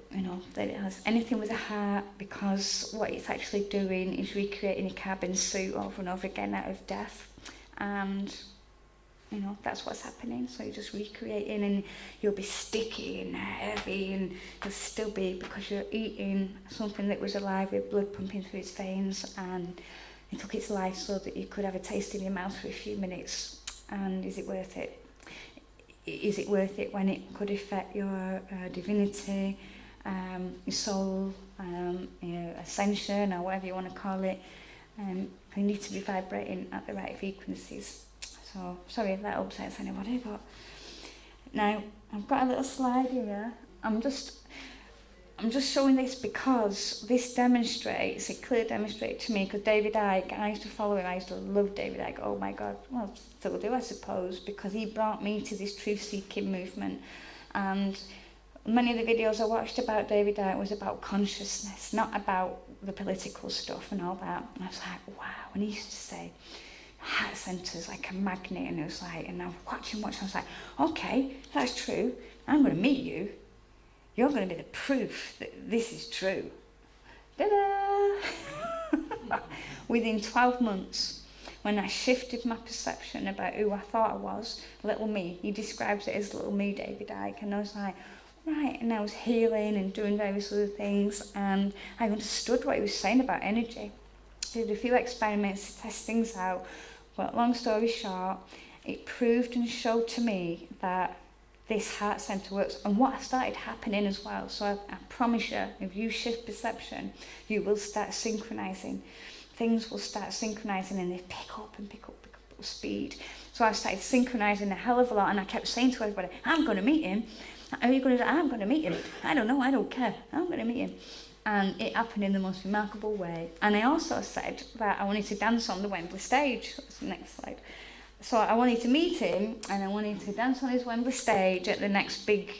that it has anything with a heart, because what it's actually doing is recreating a carbon suit over and over again out of death. And, that's what's happening. So you're just recreating, and you'll be sticky and heavy, and you'll still be, because you're eating something that was alive with blood pumping through its veins, and it took its life so that you could have a taste in your mouth for a few minutes. And is it worth it? Is it worth it when it could affect your divinity, your soul, your ascension, or whatever you want to call it? They need to be vibrating at the right frequencies. So, sorry if that upsets anybody, but now I've got a little slide here. I'm just showing this because this demonstrates, it clearly demonstrates to me, because David Icke, I used to follow him, I used to love David Icke, oh my God, well, still do I suppose, because he brought me to this truth-seeking movement. And many of the videos I watched about David Icke was about consciousness, not about the political stuff and all that. And I was like, wow, and he used to say, heart centre's like a magnet, and it was like, and I was watching, I was like, okay, that's true, I'm going to meet you. You're going to be the proof that this is true. Ta-da! Within 12 months, when I shifted my perception about who I thought I was, little me, he describes it as little me, David Icke, and I was like, right, and I was healing and doing various other things, and I understood what he was saying about energy. I did a few experiments to test things out, but long story short, it proved and showed to me that this heart centre works, and what started happening as well. So I promise you, if you shift perception, you will start synchronising. Things will start synchronising, and they pick up speed. So I started synchronising a hell of a lot, and I kept saying to everybody, I'm going to meet him. Are you going to? I'm going to meet him. I don't know, I don't care. I'm going to meet him. And it happened in the most remarkable way. And I also said that I wanted to dance on the Wembley stage. That's the next slide. So I wanted to meet him, and I wanted to dance on his Wembley stage at the next big,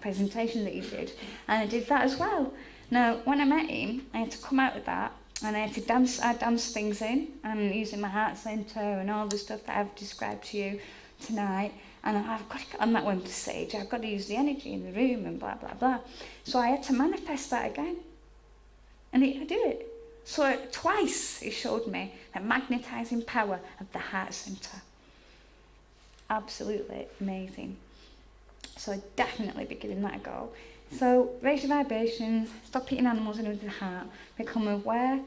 presentation that he did. And I did that as well. Now, when I met him, I had to come out with that, and I had to dance. I danced things in, and using my heart centre and all the stuff that I've described to you tonight. And I've got to get on that Wembley stage. I've got to use the energy in the room and blah blah blah. So I had to manifest that again, and I did it. So twice it showed me the magnetising power of the heart centre. Absolutely amazing. So I'd definitely be giving that a go. So raise your vibrations, stop eating animals in with the heart, become aware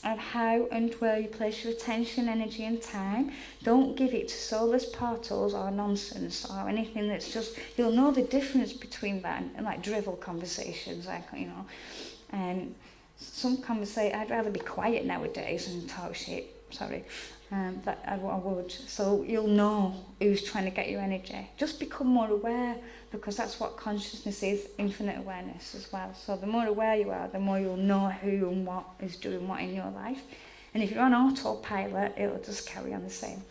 of how and where you place your attention, energy and time. Don't give it to soulless portals or nonsense or anything that's just, you'll know the difference between that and like drivel conversations, some conversation, I'd rather be quiet nowadays and talk shit, that I would. So you'll know who's trying to get your energy. Just become more aware, because that's what consciousness is, infinite awareness as well. So the more aware you are, the more you'll know who and what is doing what in your life. And if you're on autopilot, it'll just carry on the same.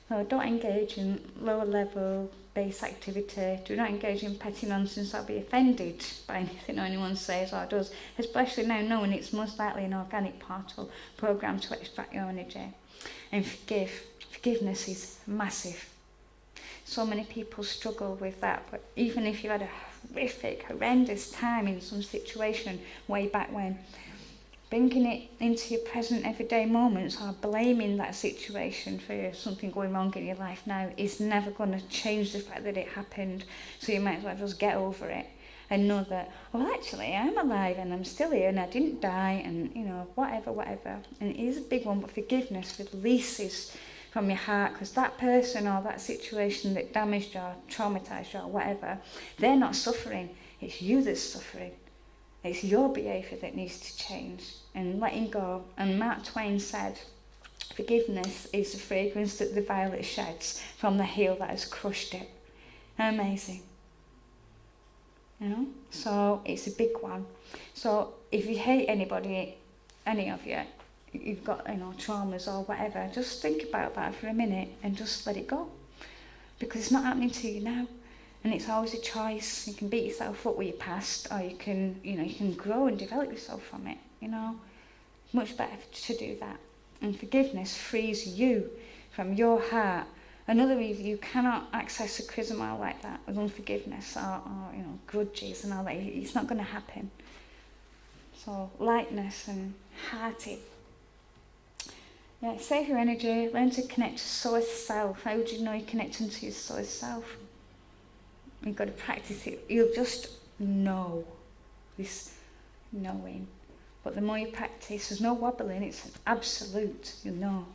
So don't engage in lower level base activity. Do not engage in petty nonsense or be offended by anything anyone says or does, especially now knowing it's most likely an organic portal programmed to extract your energy. And forgiveness is massive. So many people struggle with that, but even if you had a horrendous time in some situation way back when, bringing it into your present everyday moments or blaming that situation for something going wrong in your life now is never going to change the fact that it happened. So you might as well just get over it and know that, well, actually, I'm alive and I'm still here and I didn't die and, whatever. And it is a big one, but forgiveness releases from your heart, because that person or that situation that damaged you or traumatised you or whatever, they're not suffering. It's you that's suffering. It's your behaviour that needs to change and letting go. And Mark Twain said, forgiveness is the fragrance that the violet sheds from the heel that has crushed it. Amazing. So it's a big one. So if you hate anybody, any of you, you've got traumas or whatever, just think about that for a minute and just let it go, because it's not happening to you now. And it's always a choice. You can beat yourself up with your past, or you can grow and develop yourself from it. Much better to do that. And forgiveness frees you from your heart Another reason you cannot access a charisma like that with unforgiveness or grudges and all that. It's not going to happen. So lightness and hearty. Yeah, save your energy. Learn to connect to source self. How would you know you're connecting to your source self? You've got to practice it. You'll just know this knowing. But the more you practice, there's no wobbling. It's an absolute. You'll know.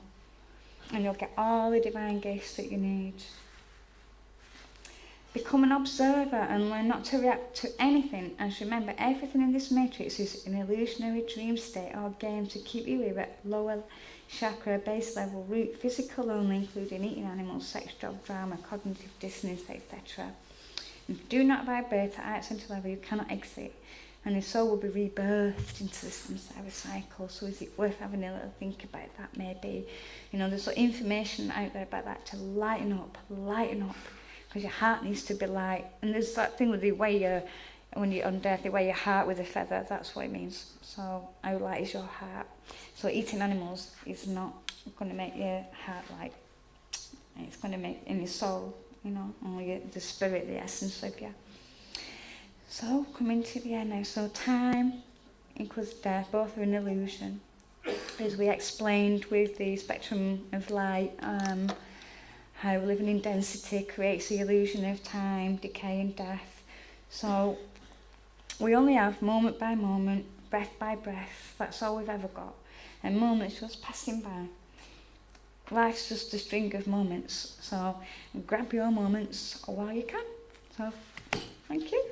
And you'll get all the divine gifts that you need. Become an observer and learn not to react to anything. And remember, everything in this matrix is an illusionary dream state or game to keep you here at lower chakra, base level, root, physical only, including eating animals, sex, job, drama, cognitive dissonance, etc. If you do not vibrate at art center level, you cannot exit. And your soul will be rebirthed into the samsara cycle. So is it worth having a little think about that maybe? There's information out there about that to lighten up. Because your heart needs to be light. And there's that thing with the way when you're on death, they wear your heart with a feather. That's what it means. So how light is your heart? So eating animals is not going to make your heart light. It's going to make in your soul, only the spirit, the essence of you. So coming to the end now. So time equals death. Both are an illusion. As we explained with the spectrum of light, how living in density creates the illusion of time, decay and death. So we only have moment by moment, breath by breath. That's all we've ever got. And moments just passing by. Life's just a string of moments. So grab your moments while you can. So thank you.